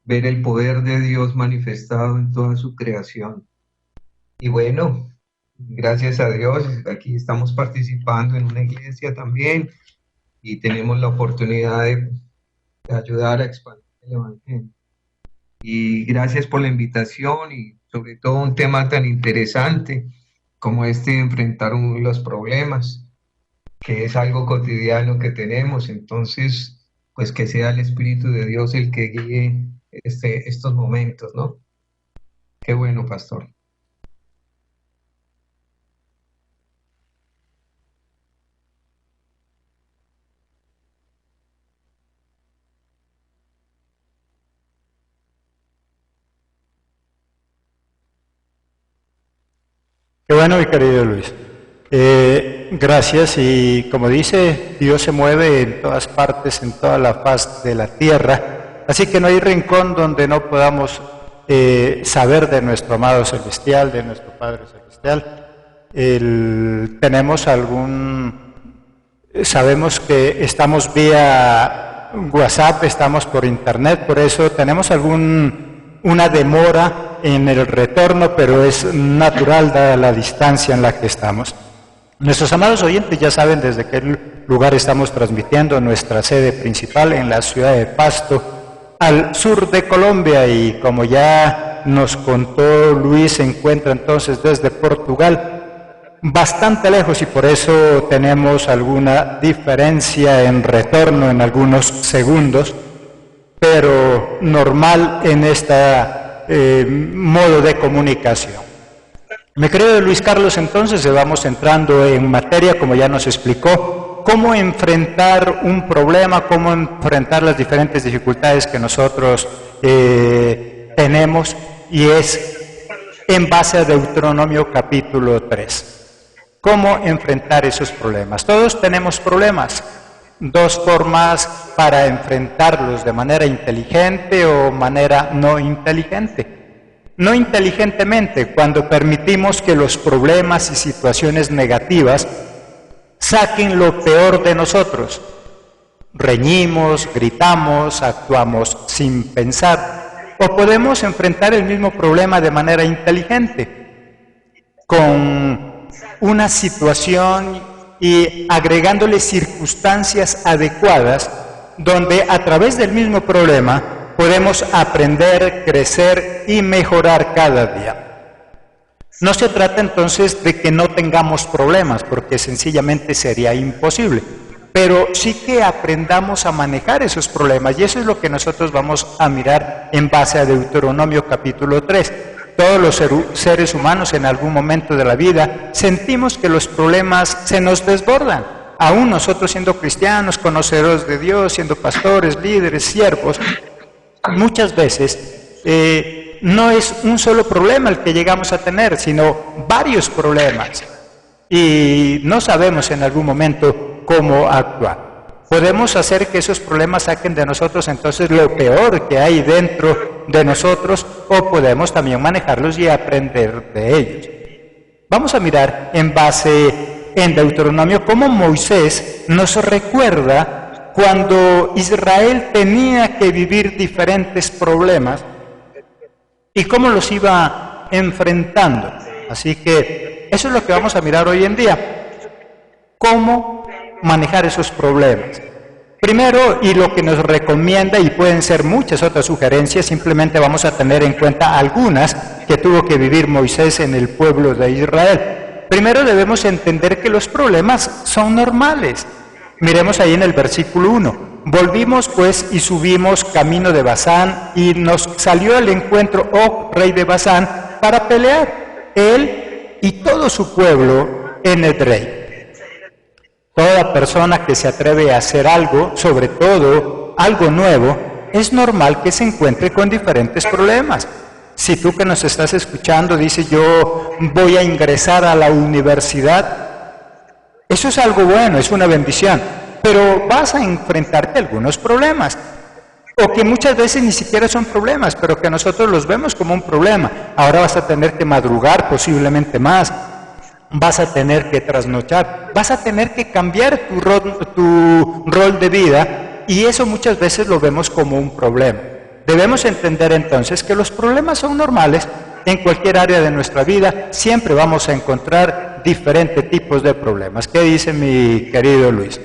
ver el poder de Dios manifestado en toda su creación. Y bueno, gracias a Dios, aquí estamos participando en una iglesia también y tenemos la oportunidad de ayudar a expandir el Evangelio. Y gracias por la invitación y sobre todo un tema tan interesante como este de enfrentar los problemas, que es algo cotidiano que tenemos. Entonces, pues que sea el Espíritu de Dios el que guíe estos momentos, ¿no? Qué bueno, pastor. Qué bueno, mi querido Luis. Gracias, y como dice, Dios se mueve en todas partes, en toda la faz de la tierra, así que no hay rincón donde no podamos saber de nuestro amado celestial, de nuestro Padre celestial. Sabemos que estamos vía WhatsApp, estamos por internet, por eso tenemos una demora en el retorno, pero es natural dada la distancia en la que estamos. Nuestros amados oyentes ya saben desde qué lugar estamos transmitiendo nuestra sede principal en la ciudad de Pasto, al sur de Colombia, y como ya nos contó Luis, se encuentra entonces desde Portugal, bastante lejos, y por eso tenemos alguna diferencia en retorno en algunos segundos, pero normal en esta modo de comunicación. Mi querido Luis Carlos, entonces vamos entrando en materia, como ya nos explicó, cómo enfrentar un problema, cómo enfrentar las diferentes dificultades que nosotros tenemos, y es en base a Deuteronomio capítulo 3. ¿Cómo enfrentar esos problemas? Todos tenemos problemas. Dos formas para enfrentarlos: de manera inteligente o manera no inteligente. No inteligentemente, cuando permitimos que los problemas y situaciones negativas saquen lo peor de nosotros. Reñimos, gritamos, actuamos sin pensar. O podemos enfrentar el mismo problema de manera inteligente, con una situación y agregándole circunstancias adecuadas, donde a través del mismo problema podemos aprender, crecer y mejorar cada día. No se trata entonces de que no tengamos problemas, porque sencillamente sería imposible, pero sí que aprendamos a manejar esos problemas, y eso es lo que nosotros vamos a mirar en base a Deuteronomio capítulo 3. Todos los seres humanos en algún momento de la vida sentimos que los problemas se nos desbordan. Aún nosotros, siendo cristianos, conocedores de Dios, siendo pastores, líderes, siervos, muchas veces no es un solo problema el que llegamos a tener, sino varios problemas, y no sabemos en algún momento cómo actuar. Podemos hacer que esos problemas saquen de nosotros entonces lo peor que hay dentro de nosotros, o podemos también manejarlos y aprender de ellos. Vamos a mirar en Deuteronomio cómo Moisés nos recuerda cuando Israel tenía que vivir diferentes problemas y cómo los iba enfrentando. Así que eso es lo que vamos a mirar hoy en día: cómo manejar esos problemas. Primero, y lo que nos recomienda, y pueden ser muchas otras sugerencias, simplemente vamos a tener en cuenta algunas que tuvo que vivir Moisés en el pueblo de Israel. Primero, debemos entender que los problemas son normales. Miremos ahí en el versículo 1. Volvimos pues y subimos camino de Basán, y nos salió al encuentro Og, rey de Basán, para pelear, él y todo su pueblo, en Edrei. Toda persona que se atreve a hacer algo, sobre todo algo nuevo, es normal que se encuentre con diferentes problemas. Si tú que nos estás escuchando dices: yo voy a ingresar a la universidad, eso es algo bueno, es una bendición, pero vas a enfrentarte a algunos problemas, o que muchas veces ni siquiera son problemas, pero que nosotros los vemos como un problema. Ahora vas a tener que madrugar posiblemente más, vas a tener que trasnochar, vas a tener que cambiar tu rol de vida, y eso muchas veces lo vemos como un problema. Debemos entender entonces que los problemas son normales. En cualquier área de nuestra vida siempre vamos a encontrar diferentes tipos de problemas. ¿Qué dice mi querido Luis?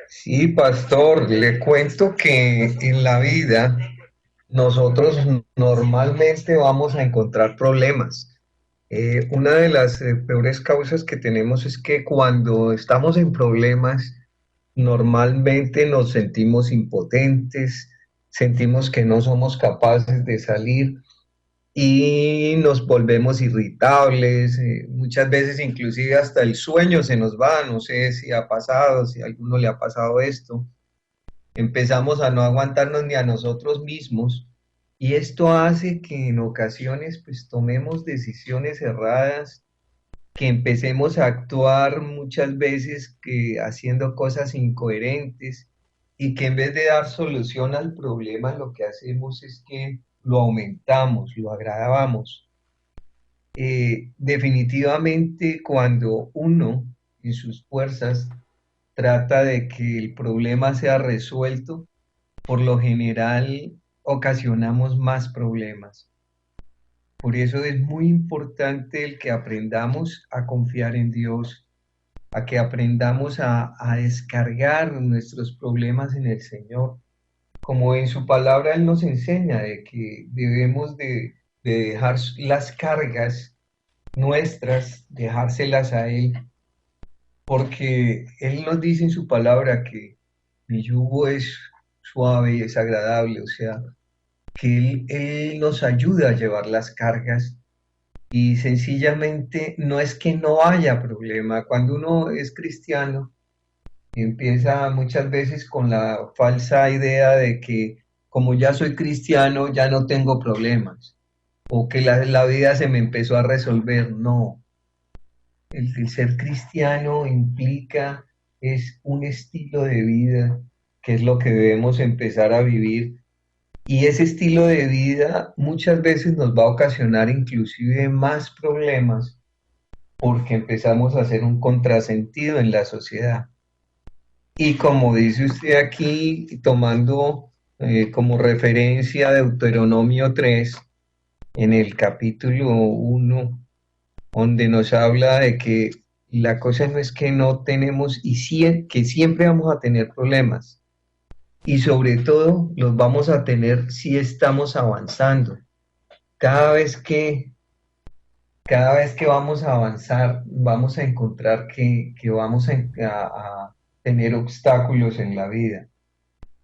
Sí, pastor, le cuento que en la vida nosotros normalmente vamos a encontrar problemas. Una de las peores causas que tenemos es que cuando estamos en problemas, normalmente nos sentimos impotentes, sentimos que no somos capaces de salir y nos volvemos irritables. Muchas veces inclusive hasta el sueño se nos va. No sé si ha pasado, si a alguno le ha pasado esto. Empezamos a no aguantarnos ni a nosotros mismos y esto hace que en ocasiones pues tomemos decisiones erradas, que empecemos a actuar muchas veces que haciendo cosas incoherentes y que en vez de dar solución al problema lo que hacemos es que lo aumentamos, lo agravamos. Definitivamente cuando uno en sus fuerzas trata de que el problema sea resuelto, por lo general ocasionamos más problemas. Por eso es muy importante el que aprendamos a confiar en Dios, a que aprendamos a descargar nuestros problemas en el Señor. Como en su palabra Él nos enseña de que debemos de dejar las cargas nuestras, dejárselas a Él, porque Él nos dice en su palabra que mi yugo es suave y es agradable, o sea, que Él nos ayuda a llevar las cargas y sencillamente no es que no haya problema. Cuando uno es cristiano, empieza muchas veces con la falsa idea de que como ya soy cristiano, ya no tengo problemas o que la vida se me empezó a resolver. No, el ser cristiano implica, es un estilo de vida que es lo que debemos empezar a vivir y ese estilo de vida muchas veces nos va a ocasionar inclusive más problemas porque empezamos a hacer un contrasentido en la sociedad. Y como dice usted aquí, tomando como referencia Deuteronomio 3 en el capítulo 1 donde nos habla de que la cosa no es que no tenemos que siempre vamos a tener problemas y sobre todo los vamos a tener si estamos avanzando. Cada vez que, cada vez que vamos a avanzar, vamos a encontrar que vamos a tener obstáculos en la vida.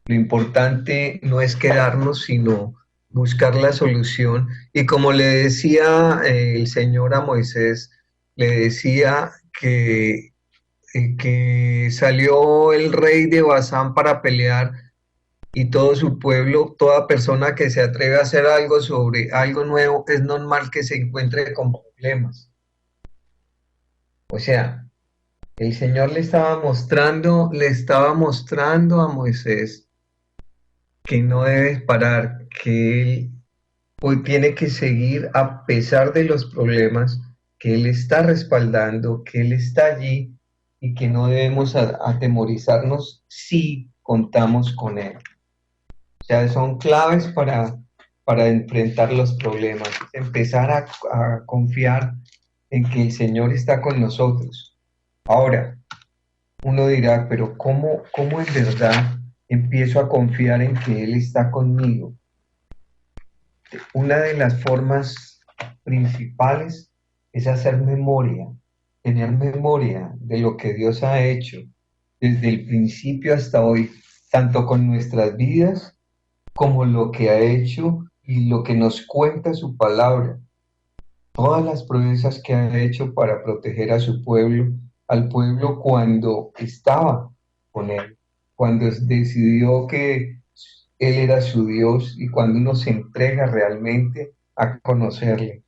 Lo importante no es quedarnos, sino buscar la solución. Y como le decía el Señor a Moisés, le decía que salió el rey de Basán para pelear y todo su pueblo, toda persona que se atreve a hacer algo sobre algo nuevo, es normal que se encuentre con problemas. O sea, el Señor le estaba mostrando a Moisés que no debe parar, que él hoy tiene que seguir a pesar de los problemas, que él está respaldando, que él está allí y que no debemos atemorizarnos si contamos con él. O sea, son claves para enfrentar los problemas, empezar a confiar en que el Señor está con nosotros. Ahora, uno dirá, pero ¿cómo en verdad empiezo a confiar en que Él está conmigo? Una de las formas principales es hacer memoria, tener memoria de lo que Dios ha hecho desde el principio hasta hoy, tanto con nuestras vidas como lo que ha hecho y lo que nos cuenta su palabra. Todas las promesas que ha hecho para proteger a su pueblo, al pueblo cuando estaba con él, cuando decidió que él era su Dios y cuando uno se entrega realmente a conocerle.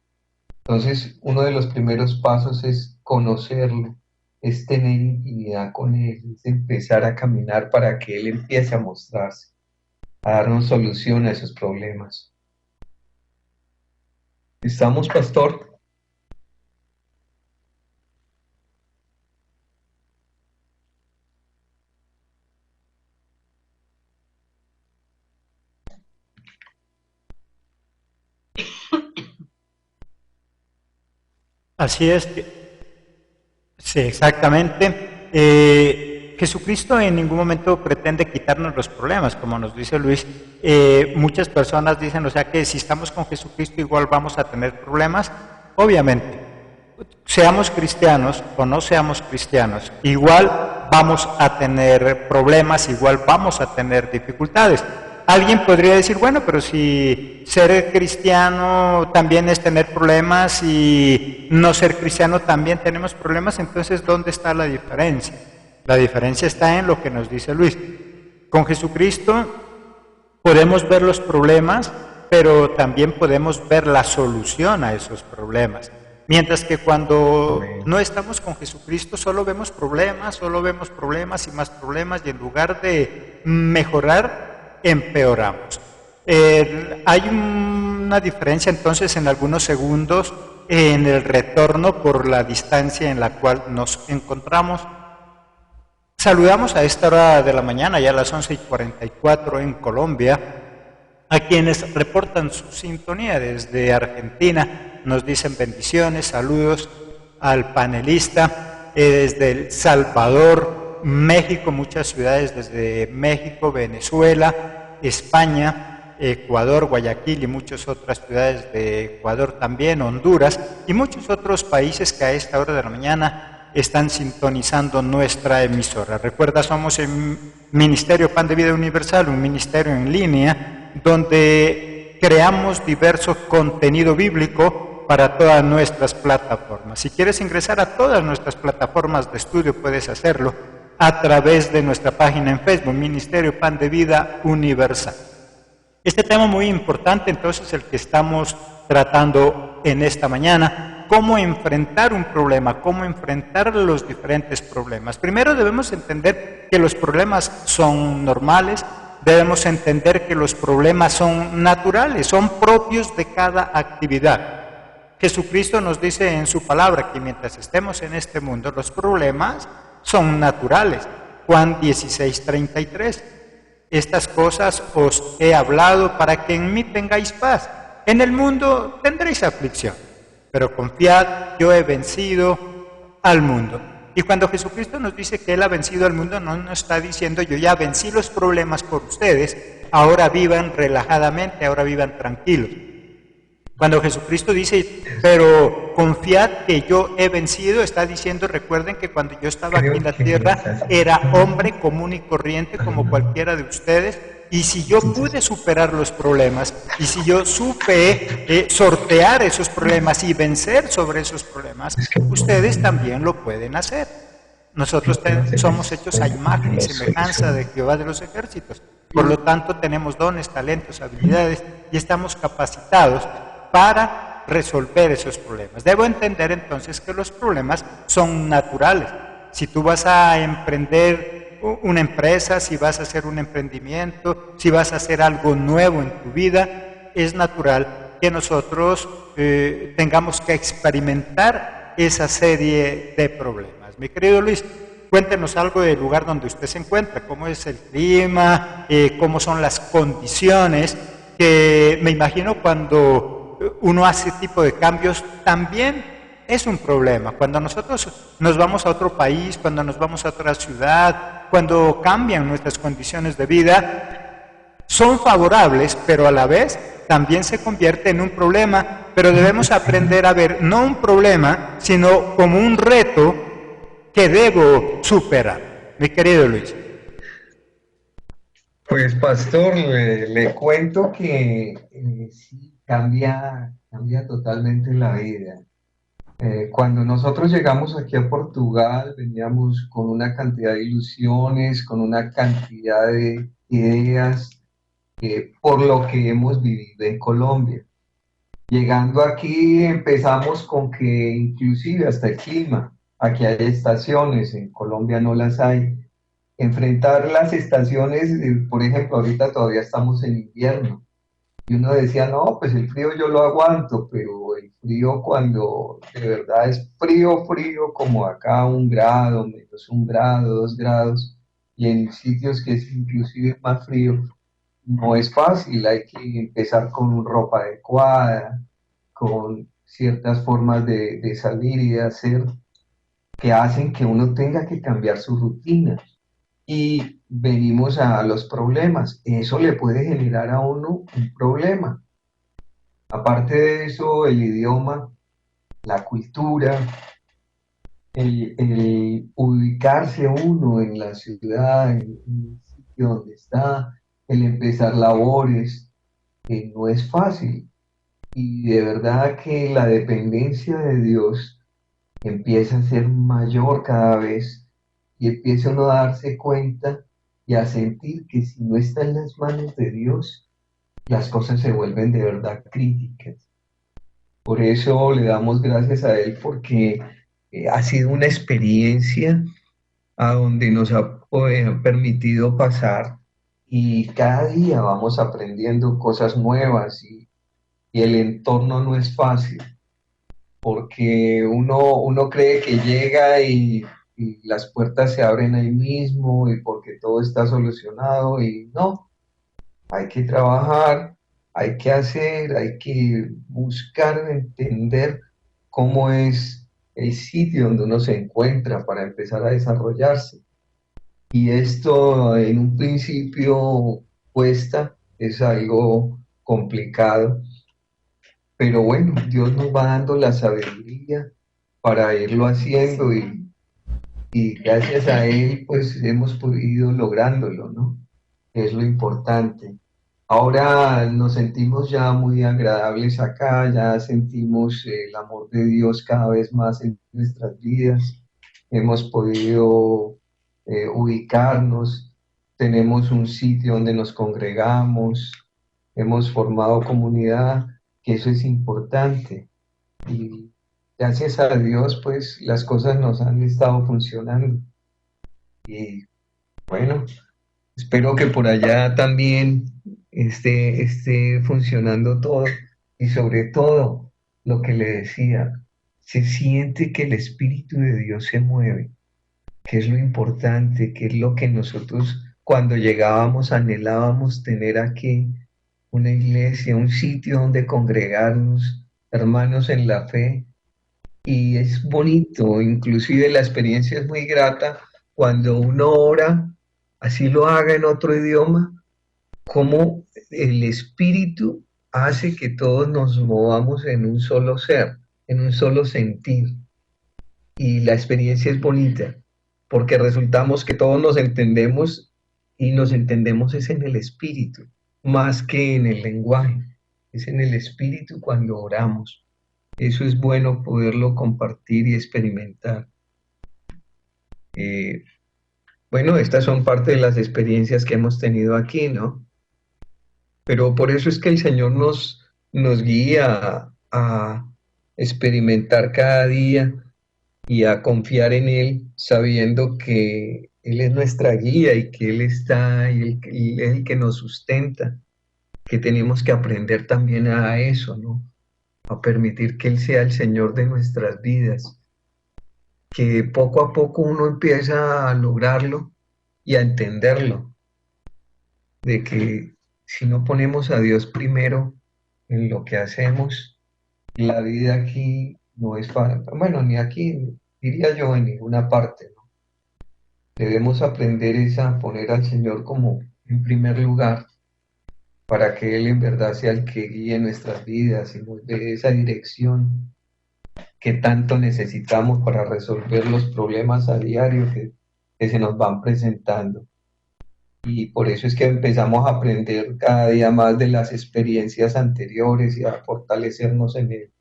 Entonces, uno de los primeros pasos es conocerlo, es tener intimidad con él, es empezar a caminar para que él empiece a mostrarse, a darnos solución a esos problemas. ¿Estamos, pastor? Así es, sí, exactamente. Jesucristo en ningún momento pretende quitarnos los problemas, como nos dice Luis. Muchas personas dicen, o sea, que si estamos con Jesucristo igual vamos a tener problemas. Obviamente, seamos cristianos o no seamos cristianos, igual vamos a tener problemas, igual vamos a tener dificultades. Alguien podría decir, bueno, pero si ser cristiano también es tener problemas y no ser cristiano también tenemos problemas, entonces ¿dónde está la diferencia? La diferencia está en lo que nos dice Luis. Con Jesucristo podemos ver los problemas, pero también podemos ver la solución a esos problemas. Mientras que cuando no estamos con Jesucristo solo vemos problemas y más problemas, y en lugar de mejorar, empeoramos. Hay una diferencia entonces en algunos segundos en el retorno por la distancia en la cual nos encontramos. Saludamos a esta hora de la mañana, ya a las 11:44 en Colombia, a quienes reportan su sintonía desde Argentina. Nos dicen bendiciones, saludos al panelista, desde El Salvador, México, muchas ciudades desde México, Venezuela, España, Ecuador, Guayaquil y muchas otras ciudades de Ecuador también, Honduras y muchos otros países que a esta hora de la mañana están sintonizando nuestra emisora. Recuerda, somos el Ministerio Pan de Vida Universal, un ministerio en línea donde creamos diverso contenido bíblico para todas nuestras plataformas. Si quieres ingresar a todas nuestras plataformas de estudio, puedes hacerlo a través de nuestra página en Facebook, Ministerio Pan de Vida Universal. Este tema muy importante, entonces, el que estamos tratando en esta mañana, cómo enfrentar un problema, cómo enfrentar los diferentes problemas. Primero debemos entender que los problemas son normales, debemos entender que los problemas son naturales, son propios de cada actividad. Jesucristo nos dice en su palabra que mientras estemos en este mundo, los problemas son naturales. Juan 16:33. Estas cosas os he hablado para que en mí tengáis paz. En el mundo tendréis aflicción, pero confiad, yo he vencido al mundo. Y cuando Jesucristo nos dice que Él ha vencido al mundo, no nos está diciendo yo ya vencí los problemas por ustedes, ahora vivan relajadamente, ahora vivan tranquilos. Cuando Jesucristo dice, pero confiad que yo he vencido, está diciendo, recuerden que cuando yo estaba aquí en la tierra, era hombre común y corriente como cualquiera de ustedes, y si yo pude superar los problemas, y si yo supe sortear esos problemas y vencer sobre esos problemas, ustedes también lo pueden hacer. Nosotros somos hechos a imagen y semejanza de Jehová de los ejércitos. Por lo tanto, tenemos dones, talentos, habilidades, y estamos capacitados para resolver esos problemas. Debo entender entonces que los problemas son naturales. Si tú vas a emprender una empresa, si vas a hacer un emprendimiento, si vas a hacer algo nuevo en tu vida, es natural que nosotros tengamos que experimentar esa serie de problemas. Mi querido Luis, cuéntenos algo del lugar donde usted se encuentra, cómo es el clima, cómo son las condiciones, que me imagino cuando uno hace ese tipo de cambios también es un problema. Cuando nosotros nos vamos a otro país, cuando nos vamos a otra ciudad, cuando cambian nuestras condiciones de vida, son favorables, pero a la vez también se convierte en un problema. Pero debemos aprender a ver no un problema, sino como un reto que debo superar. Mi querido Luis. Pues pastor, le cuento que sí, cambia totalmente la vida. Cuando nosotros llegamos aquí a Portugal, veníamos con una cantidad de ilusiones, con una cantidad de ideas, por lo que hemos vivido en Colombia. Llegando aquí empezamos con que inclusive hasta el clima, aquí hay estaciones, en Colombia no las hay. Enfrentar las estaciones, por ejemplo, ahorita todavía estamos en invierno. Y uno decía, no, pues el frío yo lo aguanto, pero el frío cuando de verdad es frío, frío, como acá 1 grado, -1 grado, 2 grados, y en sitios que es inclusive más frío, no es fácil, hay que empezar con ropa adecuada, con ciertas formas de salir y de hacer que hacen que uno tenga que cambiar su rutina. Y venimos a los problemas. Eso le puede generar a uno un problema. Aparte de eso, el idioma, la cultura, el ubicarse uno en la ciudad, en el sitio donde está, el empezar labores, no es fácil. Y de verdad que la dependencia de Dios empieza a ser mayor cada vez y empieza uno a darse cuenta y a sentir que si no está en las manos de Dios, las cosas se vuelven de verdad críticas. Por eso le damos gracias a Él porque ha sido una experiencia a donde nos ha permitido pasar y cada día vamos aprendiendo cosas nuevas y el entorno no es fácil porque uno cree que llega y las puertas se abren ahí mismo y porque todo está solucionado y no, hay que trabajar, hay que hacer, hay que buscar entender cómo es el sitio donde uno se encuentra para empezar a desarrollarse. Y esto en un principio cuesta, es algo complicado, pero bueno, Dios nos va dando la sabiduría para irlo haciendo y gracias a Él pues hemos podido lográndolo, ¿no? Es lo importante. Ahora nos sentimos ya muy agradables acá, ya sentimos el amor de Dios cada vez más en nuestras vidas. Hemos podido ubicarnos, tenemos un sitio donde nos congregamos, hemos formado comunidad, que eso es importante. Y gracias a Dios, pues las cosas nos han estado funcionando. Y bueno, espero que por allá también esté funcionando todo y sobre todo lo que le decía, se siente que el Espíritu de Dios se mueve, que es lo importante, que es lo que nosotros cuando llegábamos anhelábamos tener aquí una iglesia, un sitio donde congregarnos, hermanos en la fe, y es bonito, inclusive la experiencia es muy grata cuando uno ora, así lo haga en otro idioma, cómo el Espíritu hace que todos nos movamos en un solo ser, en un solo sentir. Y la experiencia es bonita, porque resultamos que todos nos entendemos y nos entendemos es en el Espíritu, más que en el lenguaje. Es en el Espíritu cuando oramos. Eso es bueno poderlo compartir y experimentar. Bueno, estas son parte de las experiencias que hemos tenido aquí, ¿no? Pero por eso es que el Señor nos guía a experimentar cada día y a confiar en Él, sabiendo que Él es nuestra guía y que Él está y es el que nos sustenta, que tenemos que aprender también a eso, ¿no? A permitir que Él sea el Señor de nuestras vidas, que poco a poco uno empieza a lograrlo y a entenderlo, de que si no ponemos a Dios primero en lo que hacemos, la vida aquí no es fácil, bueno, ni aquí, diría yo, en ninguna parte, ¿no? Debemos aprender a poner al Señor como en primer lugar, para que Él en verdad sea el que guíe nuestras vidas y nos dé esa dirección que tanto necesitamos para resolver los problemas a diario que se nos van presentando. Y por eso es que empezamos a aprender cada día más de las experiencias anteriores y a fortalecernos en Él.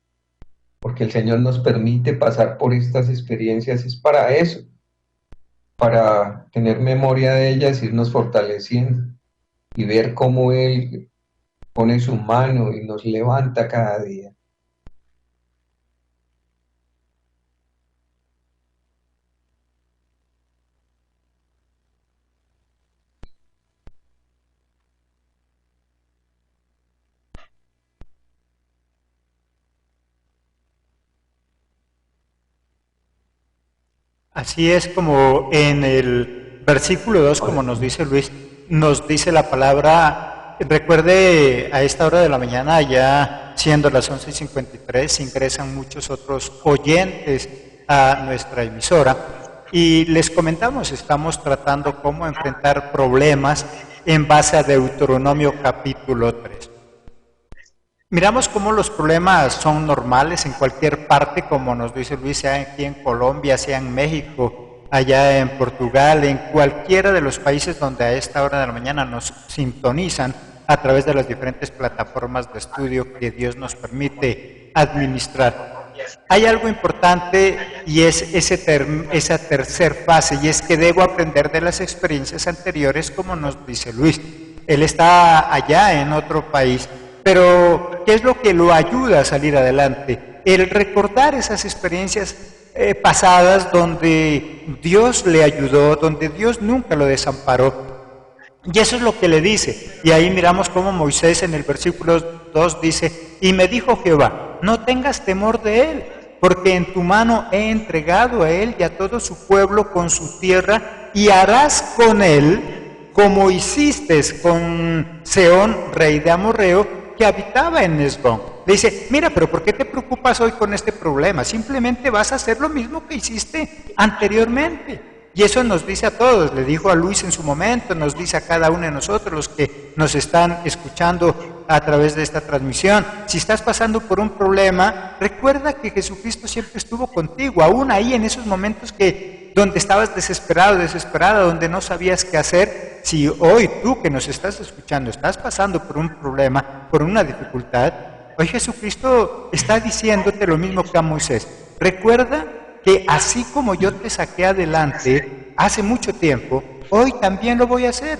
Porque el Señor nos permite pasar por estas experiencias, es para eso, para tener memoria de ellas, irnos fortaleciendo y ver cómo Él pone su mano y nos levanta cada día. Así es como en el versículo 2, como nos dice Luis, nos dice la palabra, recuerde a esta hora de la mañana ya siendo las 11:53, ingresan muchos otros oyentes a nuestra emisora y les comentamos, estamos tratando cómo enfrentar problemas en base a Deuteronomio capítulo 3. Miramos cómo los problemas son normales en cualquier parte, como nos dice Luis, sea aquí en Colombia, sea en México, allá en Portugal, en cualquiera de los países donde a esta hora de la mañana nos sintonizan a través de las diferentes plataformas de estudio que Dios nos permite administrar. Hay algo importante y es esa tercera fase, y es que debo aprender de las experiencias anteriores, como nos dice Luis. Él está allá en otro país, pero ¿qué es lo que lo ayuda a salir adelante? El recordar esas experiencias pasadas donde Dios le ayudó, donde Dios nunca lo desamparó. Y eso es lo que le dice. Y ahí miramos cómo Moisés en el versículo 2 dice, y me dijo Jehová, no tengas temor de él, porque en tu mano he entregado a él y a todo su pueblo con su tierra, y harás con él como hiciste con Sehón, rey de Amorreo, que habitaba en Hesbón. Le dice, mira, pero ¿por qué te preocupas hoy con este problema? Simplemente vas a hacer lo mismo que hiciste anteriormente. Y eso nos dice a todos, le dijo a Luis en su momento, nos dice a cada uno de nosotros, los que nos están escuchando a través de esta transmisión. Si estás pasando por un problema, recuerda que Jesucristo siempre estuvo contigo, aún ahí en esos momentos donde estabas desesperado, desesperada, donde no sabías qué hacer. Si hoy tú que nos estás escuchando estás pasando por un problema, por una dificultad, hoy Jesucristo está diciéndote lo mismo que a Moisés. Recuerda que así como yo te saqué adelante hace mucho tiempo, hoy también lo voy a hacer.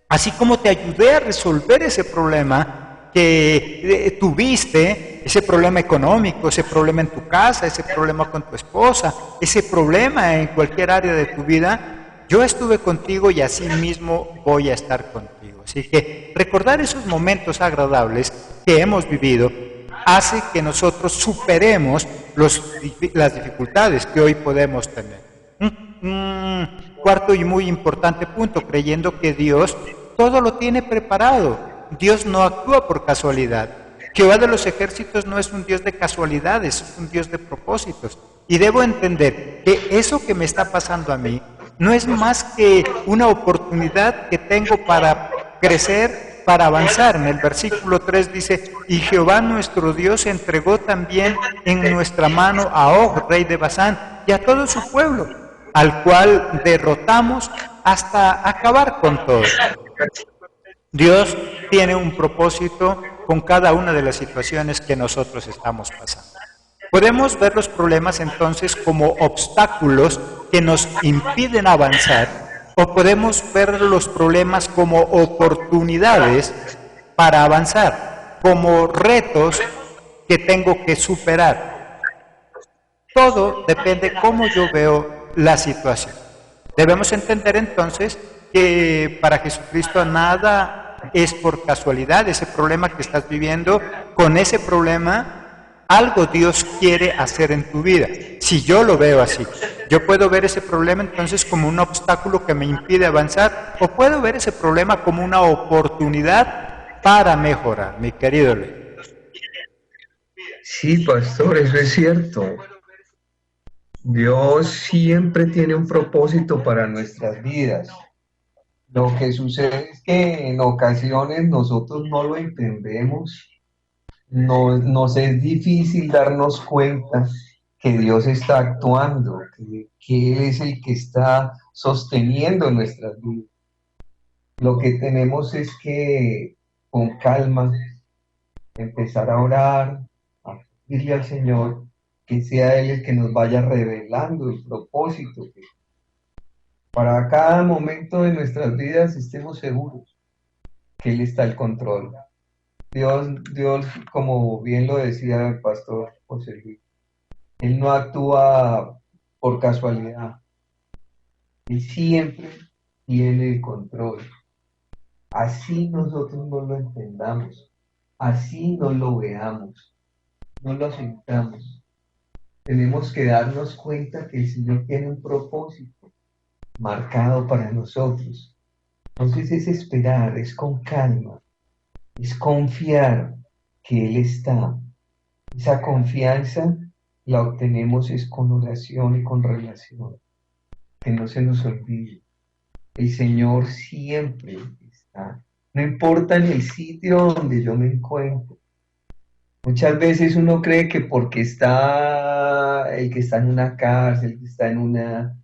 Así como te ayudé a resolver ese problema que tuviste, ese problema económico, ese problema en tu casa, ese problema con tu esposa, ese problema en cualquier área de tu vida, yo estuve contigo y así mismo voy a estar contigo. Así que recordar esos momentos agradables que hemos vivido hace que nosotros superemos las dificultades que hoy podemos tener. Cuarto y muy importante punto, creyendo que Dios todo lo tiene preparado. Dios no actúa por casualidad. Jehová de los ejércitos no es un Dios de casualidades, es un Dios de propósitos. Y debo entender que eso que me está pasando a mí no es más que una oportunidad que tengo para crecer, para avanzar. En el versículo 3 dice, y Jehová nuestro Dios entregó también en nuestra mano a Og, rey de Basán, y a todo su pueblo, al cual derrotamos hasta acabar con todo. Dios tiene un propósito con cada una de las situaciones que nosotros estamos pasando. Podemos ver los problemas entonces como obstáculos que nos impiden avanzar, o podemos ver los problemas como oportunidades para avanzar, como retos que tengo que superar. Todo depende cómo yo veo la situación. Debemos entender entonces que para Jesucristo nada es por casualidad. Ese problema que estás viviendo, con ese problema algo Dios quiere hacer en tu vida. Si yo lo veo así, yo puedo ver ese problema entonces como un obstáculo que me impide avanzar, o puedo ver ese problema como una oportunidad para mejorar, mi querido Luis. Sí, pastor, eso es cierto. Dios siempre tiene un propósito para nuestras vidas. Lo que sucede es que en ocasiones nosotros no lo entendemos. Nos es difícil darnos cuenta que Dios está actuando, que Él es el que está sosteniendo nuestras vidas. Lo que tenemos es que con calma empezar a orar, a pedirle al Señor que sea Él el que nos vaya revelando el propósito, que para cada momento de nuestras vidas estemos seguros que Él está al control. Dios, como bien lo decía el pastor José Luis, Él no actúa por casualidad. Él siempre tiene el control. Así nosotros no lo entendamos, así no lo veamos, no lo sintamos. Tenemos que darnos cuenta que el Señor tiene un propósito marcado para nosotros. Entonces es esperar, es con calma, es confiar que Él está. Esa confianza la obtenemos es con oración y con relación. Que no se nos olvide. El Señor siempre está. No importa en el sitio donde yo me encuentre. Muchas veces uno cree que porque está el que está en una cárcel, el que está en una,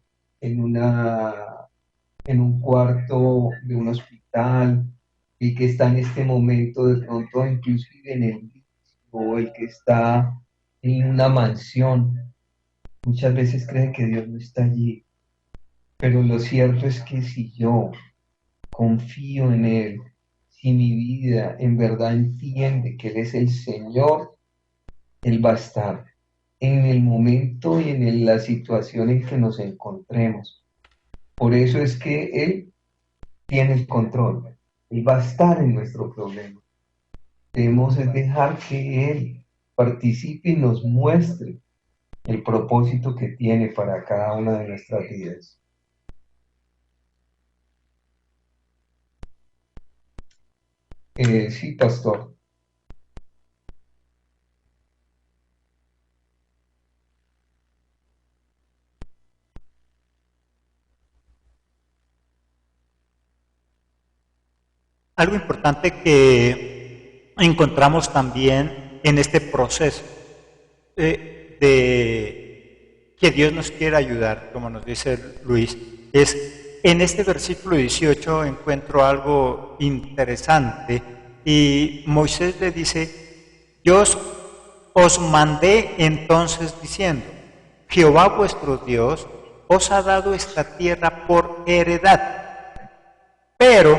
en un cuarto de un hospital, el que está en este momento de pronto inclusive en el vicio, o el que está en una mansión, muchas veces cree que Dios no está allí. Pero lo cierto es que si yo confío en Él, si mi vida en verdad entiende que Él es el Señor, Él va a estar en el momento y en la situación en que nos encontremos. Por eso es que Él tiene el control. Él va a estar en nuestro problema. Debemos dejar que Él participe y nos muestre el propósito que tiene para cada una de nuestras vidas. Sí, pastor. Algo importante que encontramos también en este proceso de que Dios nos quiere ayudar, como nos dice Luis, es en este versículo 18 encuentro algo interesante y Moisés le dice, yo os mandé entonces diciendo, Jehová vuestro Dios os ha dado esta tierra por heredad, pero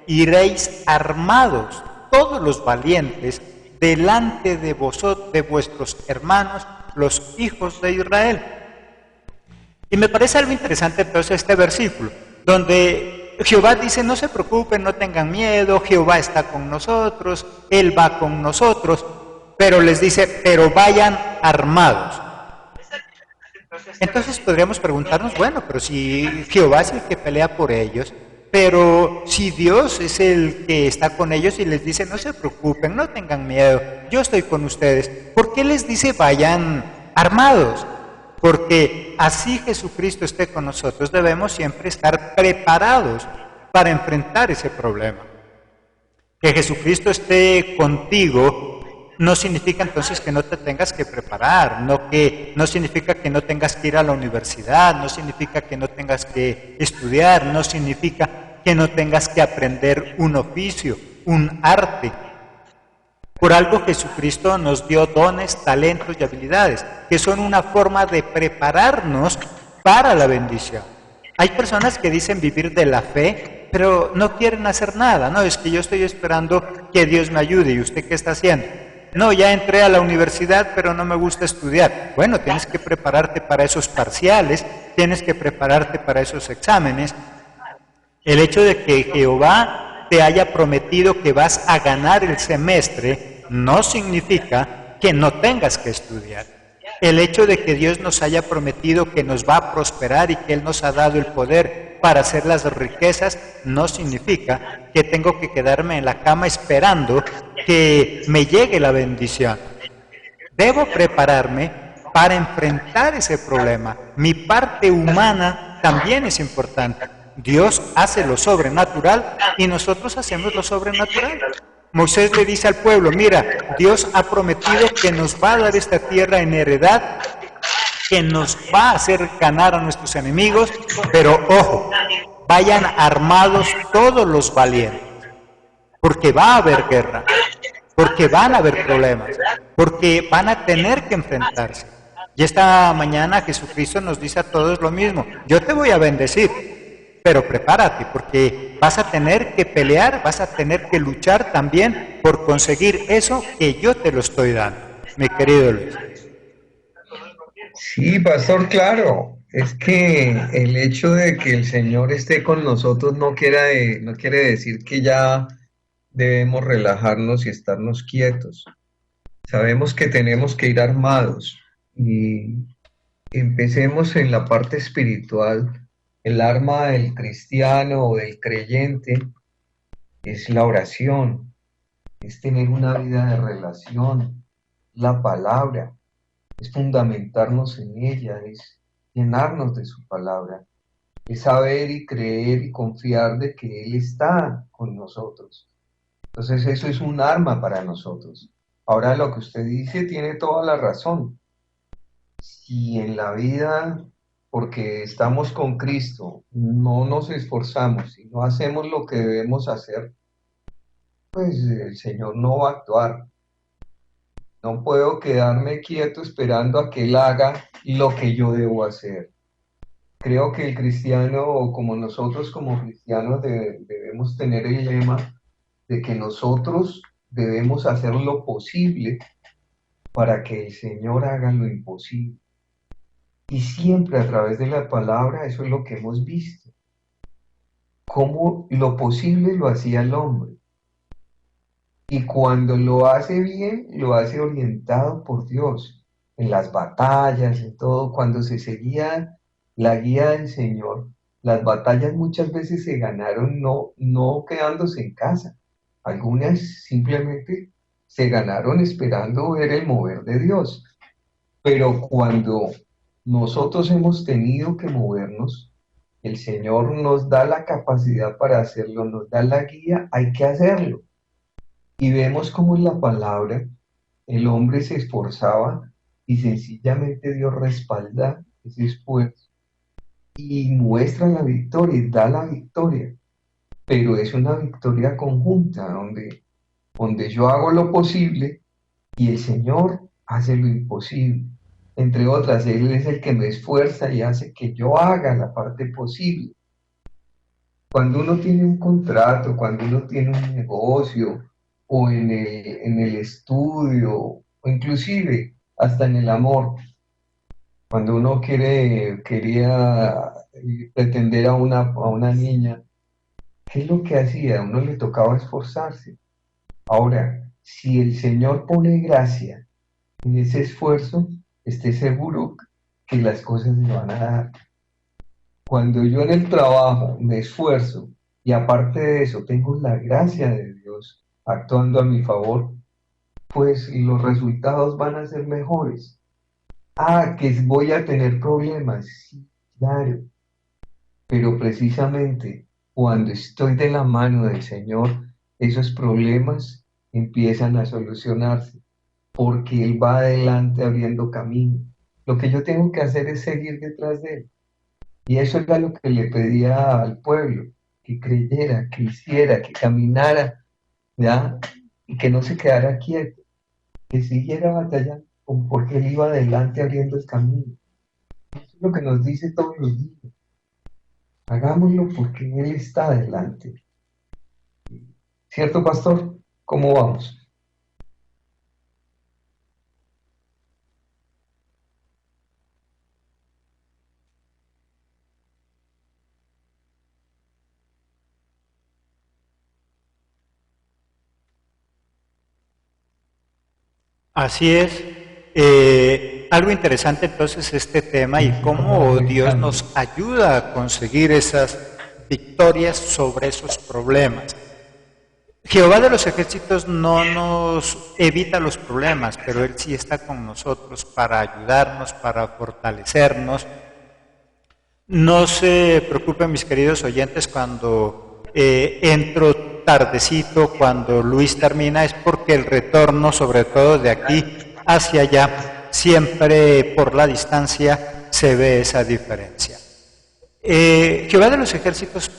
iréis armados todos los valientes delante de vosotros, de vuestros hermanos, los hijos de Israel. Y me parece algo interesante entonces este versículo, donde Jehová dice, no se preocupen, no tengan miedo, Jehová está con nosotros, Él va con nosotros, pero les dice, pero vayan armados. Entonces podríamos preguntarnos, bueno, pero si Jehová es el que pelea por ellos, pero si Dios es el que está con ellos y les dice, no se preocupen, no tengan miedo, yo estoy con ustedes, ¿por qué les dice vayan armados? Porque así Jesucristo esté con nosotros, debemos siempre estar preparados para enfrentar ese problema. Que Jesucristo esté contigo no significa entonces que no te tengas que preparar, no significa que no tengas que ir a la universidad, no significa que no tengas que estudiar, no significa que no tengas que aprender un oficio, un arte. Por algo Jesucristo nos dio dones, talentos y habilidades, que son una forma de prepararnos para la bendición. Hay personas que dicen vivir de la fe, pero no quieren hacer nada. No, es que yo estoy esperando que Dios me ayude. ¿Y usted qué está haciendo? No, ya entré a la universidad, pero no me gusta estudiar. Bueno, tienes que prepararte para esos parciales, tienes que prepararte para esos exámenes. El hecho de que Jehová te haya prometido que vas a ganar el semestre no significa que no tengas que estudiar. El hecho de que Dios nos haya prometido que nos va a prosperar y que Él nos ha dado el poder para hacer las riquezas no significa que tengo que quedarme en la cama esperando que me llegue la bendición. Debo prepararme para enfrentar ese problema. Mi parte humana también es importante. Dios hace lo sobrenatural y nosotros hacemos lo sobrenatural. Moisés le dice al pueblo, mira, Dios ha prometido que nos va a dar esta tierra en heredad, que nos va a hacer ganar a nuestros enemigos, pero ojo, vayan armados todos los valientes, porque va a haber guerra, porque van a haber problemas, porque van a tener que enfrentarse. Y esta mañana Jesucristo nos dice a todos lo mismo, yo te voy a bendecir, pero prepárate, porque vas a tener que pelear, vas a tener que luchar también por conseguir eso que yo te lo estoy dando, mi querido Luis. Sí, pastor, claro. Es que el hecho de que el Señor esté con nosotros no quiere decir que ya debemos relajarnos y estarnos quietos. Sabemos que tenemos que ir armados y empecemos en la parte espiritual. El arma del cristiano o del creyente es la oración, es tener una vida de relación, la palabra, es fundamentarnos en ella, es llenarnos de su palabra, es saber y creer y confiar de que Él está con nosotros. Entonces eso es un arma para nosotros. Ahora lo que usted dice tiene toda la razón. Si en la vida, porque estamos con Cristo, no nos esforzamos y no hacemos lo que debemos hacer, pues el Señor no va a actuar. No puedo quedarme quieto esperando a que Él haga lo que yo debo hacer. Creo que el cristiano, como nosotros como cristianos, debemos tener el lema de que nosotros debemos hacer lo posible para que el Señor haga lo imposible. Y siempre a través de la palabra eso es lo que hemos visto. Cómo lo posible lo hacía el hombre. Y cuando lo hace bien, lo hace orientado por Dios. En las batallas, en todo, cuando se seguía la guía del Señor, las batallas muchas veces se ganaron no quedándose en casa. Algunas simplemente se ganaron esperando ver el mover de Dios. Pero cuando nosotros hemos tenido que movernos, el Señor nos da la capacidad para hacerlo, nos da la guía, hay que hacerlo. Y vemos cómo en la palabra el hombre se esforzaba y sencillamente Dios respalda ese esfuerzo y muestra la victoria y da la victoria. Pero es una victoria conjunta donde yo hago lo posible y el Señor hace lo imposible. Entre otras, Él es el que me esfuerza y hace que yo haga la parte posible. Cuando uno tiene un contrato, cuando uno tiene un negocio, o en el estudio, o inclusive hasta en el amor, cuando uno quería pretender a una niña, ¿qué es lo que hacía? A uno le tocaba esforzarse. Ahora, si el Señor pone gracia en ese esfuerzo, esté seguro que las cosas me van a dar. Cuando yo en el trabajo me esfuerzo y aparte de eso tengo la gracia de Dios actuando a mi favor, pues los resultados van a ser mejores. Que voy a tener problemas, sí, claro, pero precisamente cuando estoy de la mano del Señor, esos problemas empiezan a solucionarse, porque Él va adelante abriendo camino. Lo que yo tengo que hacer es seguir detrás de Él. Y eso era lo que le pedía al pueblo, que creyera, que hiciera, que caminara, ¿ya? Y que no se quedara quieto, que siguiera batallando, porque Él iba adelante abriendo el camino. Eso es lo que nos dice todos los días. Hagámoslo porque Él está adelante. ¿Cierto, pastor? ¿Cómo vamos? Así es. Algo interesante entonces este tema y cómo Dios nos ayuda a conseguir esas victorias sobre esos problemas. Jehová de los ejércitos no nos evita los problemas, pero Él sí está con nosotros para ayudarnos, para fortalecernos. No se preocupen, mis queridos oyentes, cuando entro tardecito, cuando Luis termina, es porque el retorno, sobre todo de aquí hacia allá, siempre por la distancia se ve esa diferencia. Jehová de los ejércitos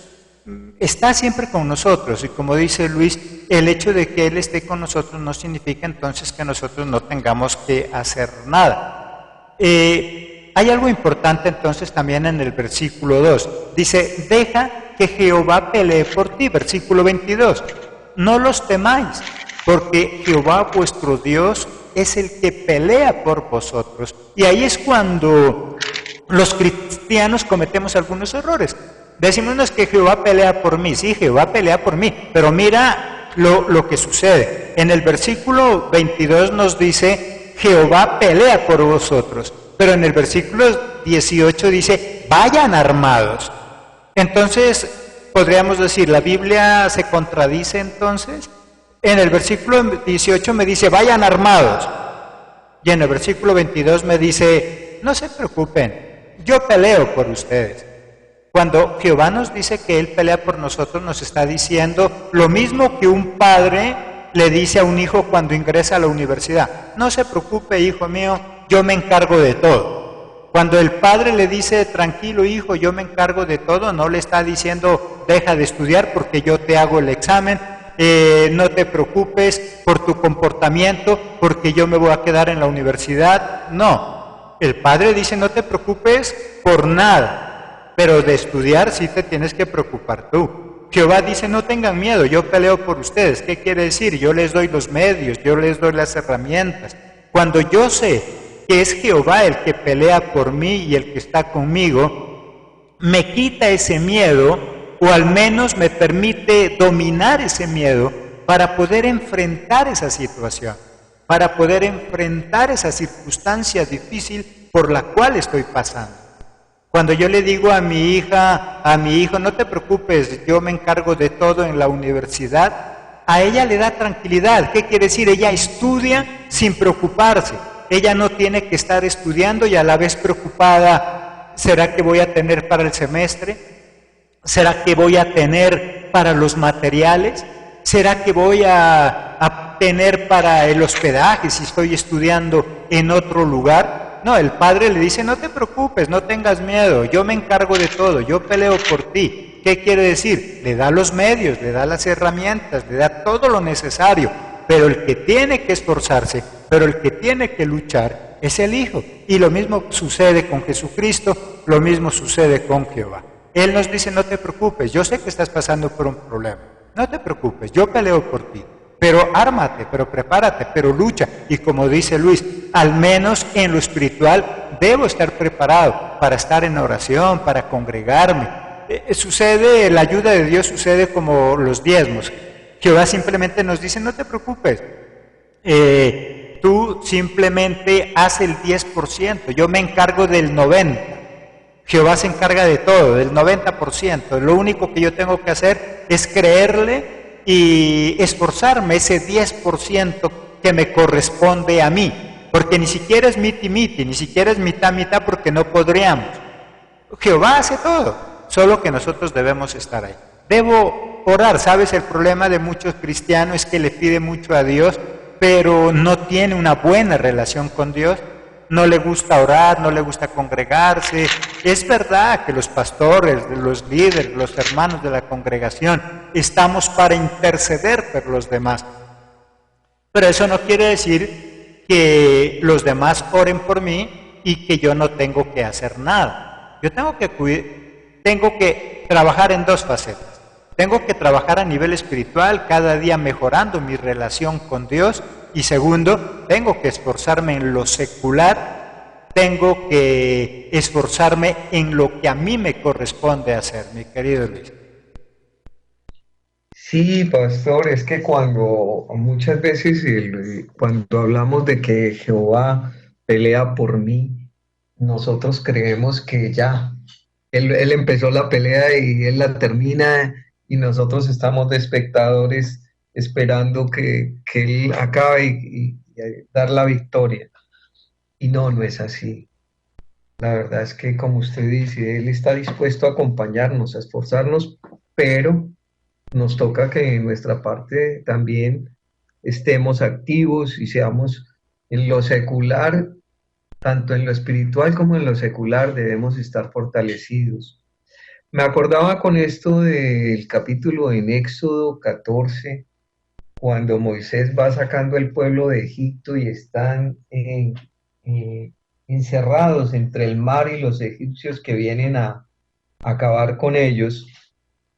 está siempre con nosotros y como dice Luis, el hecho de que Él esté con nosotros no significa entonces que nosotros no tengamos que hacer nada. Hay algo importante entonces también en el versículo 2. Dice, deja que Jehová pelee por ti. Versículo 22. No los temáis, porque Jehová vuestro Dios es el que pelea por vosotros. Y ahí es cuando los cristianos cometemos algunos errores. Decimos, no es que Jehová pelea por mí. Sí, Jehová pelea por mí, pero mira lo que sucede. En el versículo 22 nos dice, Jehová pelea por vosotros. Pero en el versículo 18 dice, vayan armados. Entonces, podríamos decir, ¿la Biblia se contradice entonces? En el versículo 18 me dice, vayan armados. Y en el versículo 22 me dice, no se preocupen, yo peleo por ustedes. Cuando Jehová nos dice que Él pelea por nosotros, nos está diciendo lo mismo que un padre le dice a un hijo cuando ingresa a la universidad. No se preocupe, hijo mío, yo me encargo de todo. Cuando el padre le dice, tranquilo hijo, yo me encargo de todo, no le está diciendo, deja de estudiar porque yo te hago el examen, no te preocupes por tu comportamiento porque yo me voy a quedar en la universidad. No, el padre dice, no te preocupes por nada, pero de estudiar sí te tienes que preocupar tú. Jehová dice, no tengan miedo, yo peleo por ustedes. ¿Qué quiere decir? Yo les doy los medios, yo les doy las herramientas. Cuando yo sé que es Jehová el que pelea por mí y el que está conmigo, me quita ese miedo, o al menos me permite dominar ese miedo para poder enfrentar esa situación, para poder enfrentar esa circunstancia difícil por la cual estoy pasando. Cuando yo le digo a mi hija, a mi hijo, no te preocupes, yo me encargo de todo en la universidad, a ella le da tranquilidad. ¿Qué quiere decir? Ella estudia sin preocuparse. Ella no tiene que estar estudiando y a la vez preocupada, ¿será que voy a tener para el semestre? ¿Será que voy a tener para los materiales? ¿Será que voy a tener para el hospedaje si estoy estudiando en otro lugar? No, el padre le dice, no te preocupes, no tengas miedo, yo me encargo de todo, yo peleo por ti. ¿Qué quiere decir? Le da los medios, le da las herramientas, le da todo lo necesario, pero el que tiene que esforzarse, pero el que tiene que luchar es el Hijo. Y lo mismo sucede con Jesucristo, lo mismo sucede con Jehová. Él nos dice, no te preocupes, yo sé que estás pasando por un problema, no te preocupes, yo peleo por ti, pero ármate, pero prepárate, pero lucha. Y como dice Luis, al menos en lo espiritual debo estar preparado para estar en oración, para congregarme. Sucede, la ayuda de Dios sucede como los diezmos. Jehová simplemente nos dice, no te preocupes, tú simplemente haz el 10%, yo me encargo del 90%. Jehová se encarga de todo, del 90%. Lo único que yo tengo que hacer es creerle y esforzarme ese 10% que me corresponde a mí. Porque ni siquiera es miti-miti, ni siquiera es mitad-mitad porque no podríamos. Jehová hace todo, solo que nosotros debemos estar ahí. Debo orar, ¿sabes? El problema de muchos cristianos es que le pide mucho a Dios, pero no tiene una buena relación con Dios. No le gusta orar, no le gusta congregarse. Es verdad que los pastores, los líderes, los hermanos de la congregación, estamos para interceder por los demás. Pero eso no quiere decir que los demás oren por mí y que yo no tengo que hacer nada. Yo tengo que trabajar en dos facetas. Tengo que trabajar a nivel espiritual, cada día mejorando mi relación con Dios. Y segundo, tengo que esforzarme en lo secular, tengo que esforzarme en lo que a mí me corresponde hacer, mi querido Luis. Sí, pastor, es que cuando muchas veces cuando hablamos de que Jehová pelea por mí, nosotros creemos que ya, él empezó la pelea y él la termina y nosotros estamos de espectadores esperando que él acabe y dar la victoria. Y no, no es así. La verdad es que, como usted dice, él está dispuesto a acompañarnos, a esforzarnos, pero nos toca que en nuestra parte también estemos activos y seamos en lo secular, tanto en lo espiritual como en lo secular, debemos estar fortalecidos. Me acordaba con esto del capítulo en Éxodo 14, cuando Moisés va sacando el pueblo de Egipto y están encerrados entre el mar y los egipcios que vienen a acabar con ellos.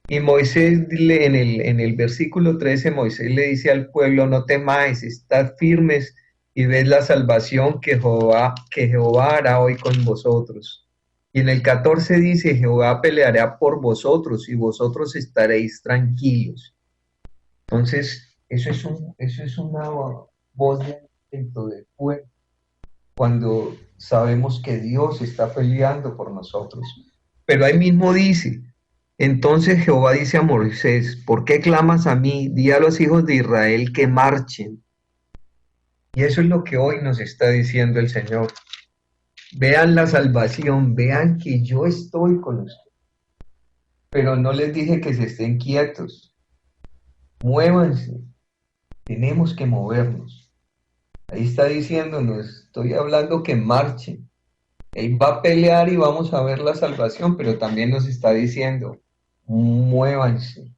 Y Moisés, en el versículo 13, Moisés le dice al pueblo, no temáis, estad firmes y ved la salvación que Jehová hará hoy con vosotros. Y en el 14 dice, Jehová peleará por vosotros y vosotros estaréis tranquilos. Entonces, eso es una voz de aliento, de fuerza, cuando sabemos que Dios está peleando por nosotros. Pero ahí mismo dice, Entonces Jehová dice a Moisés, ¿por qué clamas a mí? Di a los hijos de Israel que marchen. Y eso es lo que hoy nos está diciendo el Señor. Vean la salvación, vean que yo estoy con ustedes. Pero no les dije que se estén quietos. Muévanse. Tenemos que movernos. Ahí está diciéndonos, estoy hablando que marchen. Él va a pelear y vamos a ver la salvación, pero también nos está diciendo, muévanse.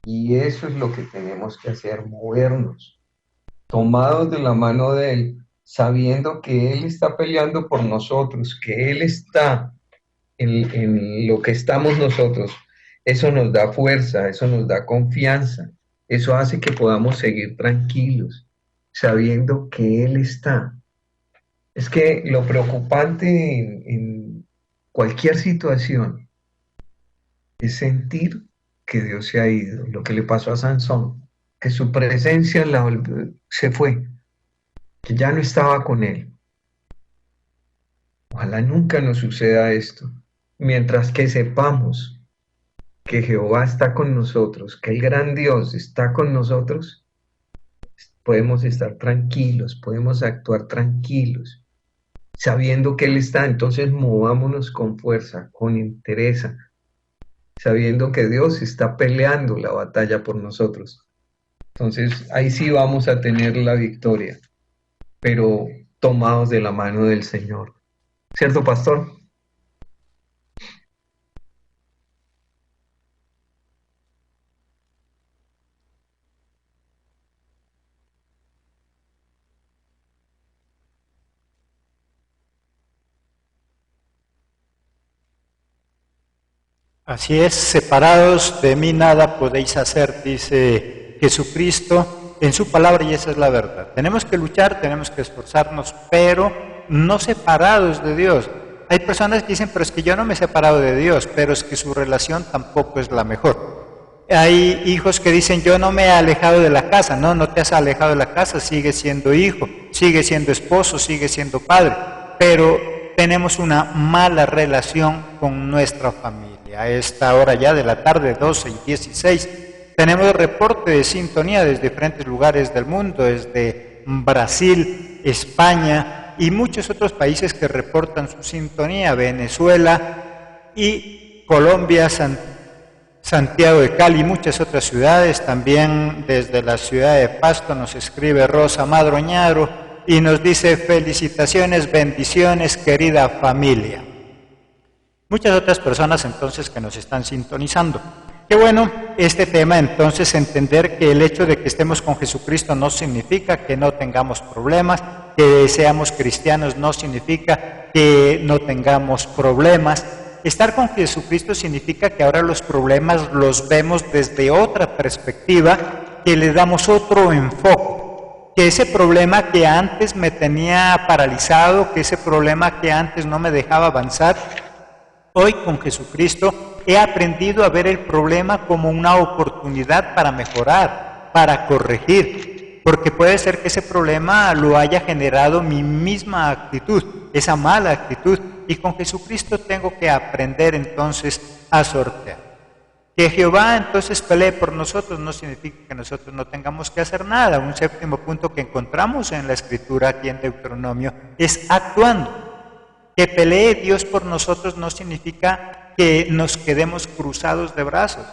Y eso es lo que tenemos que hacer, movernos, tomados de la mano de Él, sabiendo que Él está peleando por nosotros, que Él está en lo que estamos nosotros. Eso nos da fuerza, eso nos da confianza, eso hace que podamos seguir tranquilos, sabiendo que Él está. Es que lo preocupante en cualquier situación es sentir que Dios se ha ido, lo que le pasó a Sansón, que su presencia se fue, que ya no estaba con él. Ojalá nunca nos suceda esto, mientras que sepamos que Jehová está con nosotros, que el gran Dios está con nosotros, podemos estar tranquilos, podemos actuar tranquilos, sabiendo que Él está. Entonces movámonos con fuerza, con entereza, sabiendo que Dios está peleando la batalla por nosotros. Entonces ahí sí vamos a tener la victoria, pero tomados de la mano del Señor. ¿Cierto, pastor? Así es, separados de mí nada podéis hacer, dice Jesucristo en su palabra, y esa es la verdad. Tenemos que luchar, tenemos que esforzarnos, pero no separados de Dios. Hay personas que dicen, pero es que yo no me he separado de Dios, pero es que su relación tampoco es la mejor. Hay hijos que dicen, yo no me he alejado de la casa. No, no te has alejado de la casa, sigue siendo hijo, sigue siendo esposo, sigue siendo padre, pero tenemos una mala relación con nuestra familia. A esta hora ya de la tarde, 12:16, tenemos reporte de sintonía desde diferentes lugares del mundo, desde Brasil, España y muchos otros países que reportan su sintonía, Venezuela y Colombia, Santiago de Cali y muchas otras ciudades. También desde la ciudad de Pasto nos escribe Rosa Madroñaro y nos dice, felicitaciones, bendiciones, querida familia. Muchas otras personas entonces que nos están sintonizando. Qué bueno este tema, entonces, entender que el hecho de que estemos con Jesucristo no significa que no tengamos problemas, que seamos cristianos no significa que no tengamos problemas. Estar con Jesucristo significa que ahora los problemas los vemos desde otra perspectiva, que le damos otro enfoque. Que ese problema que antes me tenía paralizado, que ese problema que antes no me dejaba avanzar, hoy con Jesucristo he aprendido a ver el problema como una oportunidad para mejorar, para corregir, porque puede ser que ese problema lo haya generado mi misma actitud, esa mala actitud, y con Jesucristo tengo que aprender entonces a sortear. Que Jehová entonces pelee por nosotros no significa que nosotros no tengamos que hacer nada. Un séptimo punto que encontramos en la Escritura aquí en Deuteronomio es actuando. Que pelee Dios por nosotros no significa que nos quedemos cruzados de brazos.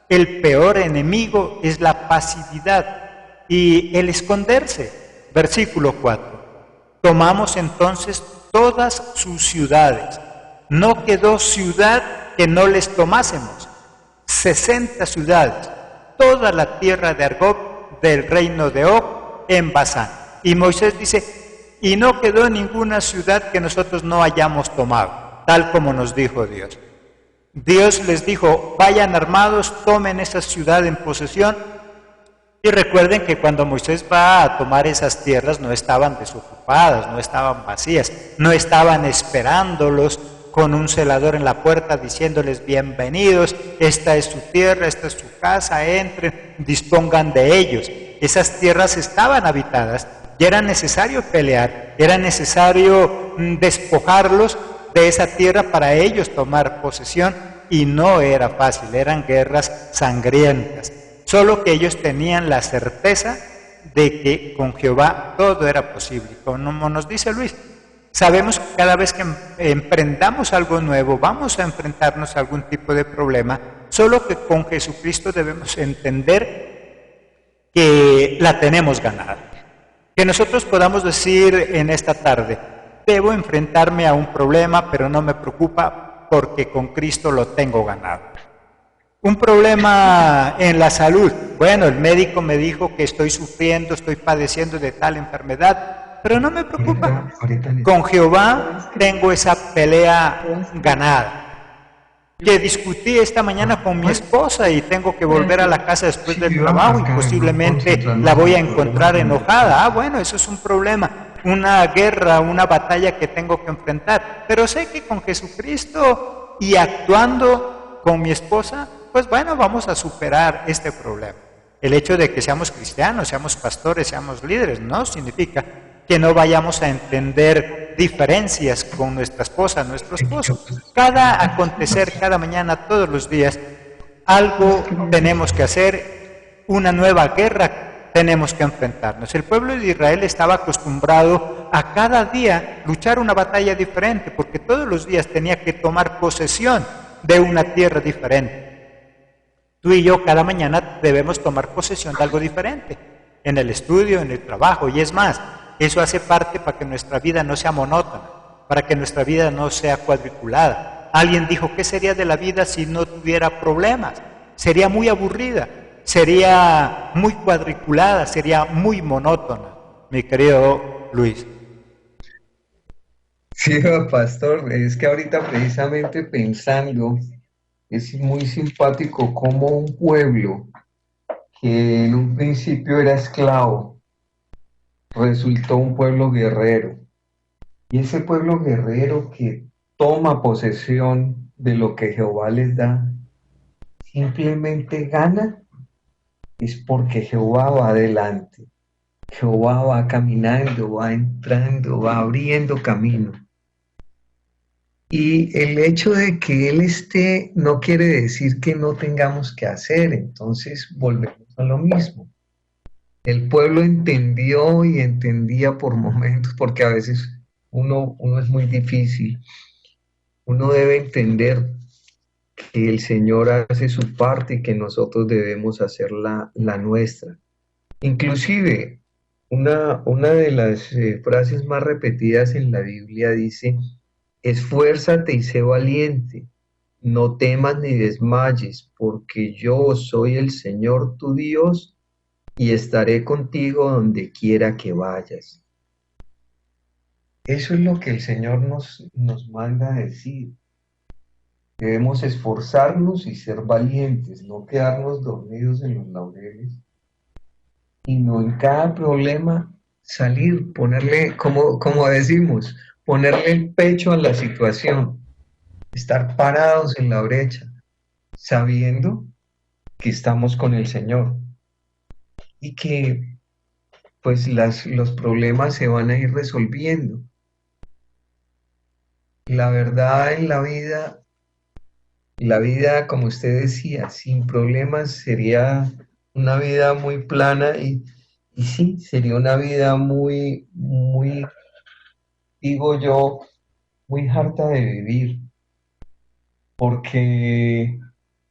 El peor enemigo es la pasividad y el esconderse. Versículo 4. Tomamos entonces todas sus ciudades. No quedó ciudad que no les tomásemos. 60 ciudades, toda la tierra de Argob, del reino de Og, en Basán. Y Moisés dice, y no quedó ninguna ciudad que nosotros no hayamos tomado, tal como nos dijo Dios. Dios les dijo, vayan armados, tomen esa ciudad en posesión. Y recuerden que cuando Moisés va a tomar esas tierras no estaban desocupadas, no estaban vacías, no estaban esperándolos con un celador en la puerta diciéndoles bienvenidos, esta es su tierra, esta es su casa, entren, dispongan de ellos. Esas tierras estaban habitadas y era necesario pelear, era necesario despojarlos de esa tierra para ellos tomar posesión y no era fácil, eran guerras sangrientas. Solo que ellos tenían la certeza de que con Jehová todo era posible. Como nos dice Luis, sabemos que cada vez que emprendamos algo nuevo, vamos a enfrentarnos a algún tipo de problema, solo que con Jesucristo debemos entender que la tenemos ganada. Que nosotros podamos decir en esta tarde, debo enfrentarme a un problema, pero no me preocupa porque con Cristo lo tengo ganado. Un problema en la salud, bueno, el médico me dijo que estoy sufriendo, estoy padeciendo de tal enfermedad, pero no me preocupa. Con Jehová tengo esa pelea ganada. Que discutí esta mañana con mi esposa y tengo que volver a la casa después del trabajo y posiblemente la voy a encontrar enojada. Bueno, eso es un problema, una guerra, una batalla que tengo que enfrentar. Pero sé que con Jesucristo y actuando con mi esposa, pues bueno, vamos a superar este problema. El hecho de que seamos cristianos, seamos pastores, seamos líderes, no significa que no vayamos a entender diferencias con nuestra esposa, nuestro esposo. Cada acontecer, cada mañana, todos los días, algo tenemos que hacer, una nueva guerra tenemos que enfrentarnos. El pueblo de Israel estaba acostumbrado a cada día luchar una batalla diferente, porque todos los días tenía que tomar posesión de una tierra diferente. Tú y yo cada mañana debemos tomar posesión de algo diferente, en el estudio, en el trabajo, y es más, eso hace parte para que nuestra vida no sea monótona, para que nuestra vida no sea cuadriculada. Alguien dijo, ¿qué sería de la vida si no tuviera problemas? Sería muy aburrida, sería muy cuadriculada, sería muy monótona, mi querido Luis. Sí, pastor, es que ahorita precisamente pensando, es muy simpático como un pueblo que en un principio era esclavo, resultó un pueblo guerrero. Y ese pueblo guerrero que toma posesión de lo que Jehová les da, simplemente gana, es porque Jehová va adelante. Jehová va caminando, va entrando, va abriendo camino. Y el hecho de que Él esté no quiere decir que no tengamos que hacer, entonces volvemos a lo mismo. El pueblo entendió y entendía por momentos, porque a veces uno es muy difícil. Uno debe entender que el Señor hace su parte y que nosotros debemos hacer la nuestra. Inclusive, una de las frases más repetidas en la Biblia dice, esfuérzate y sé valiente, no temas ni desmayes, porque yo soy el Señor tu Dios y estaré contigo donde quiera que vayas. Eso es lo que el Señor nos manda a decir. Debemos esforzarnos y ser valientes, no quedarnos dormidos en los laureles, y no en cada problema salir, ponerle, como decimos, ponerle el pecho a la situación, estar parados en la brecha, sabiendo que estamos con el Señor y que pues los problemas se van a ir resolviendo. La verdad en la vida, como usted decía, sin problemas sería una vida muy plana y sí, sería una vida muy, muy, digo yo, muy harta de vivir, porque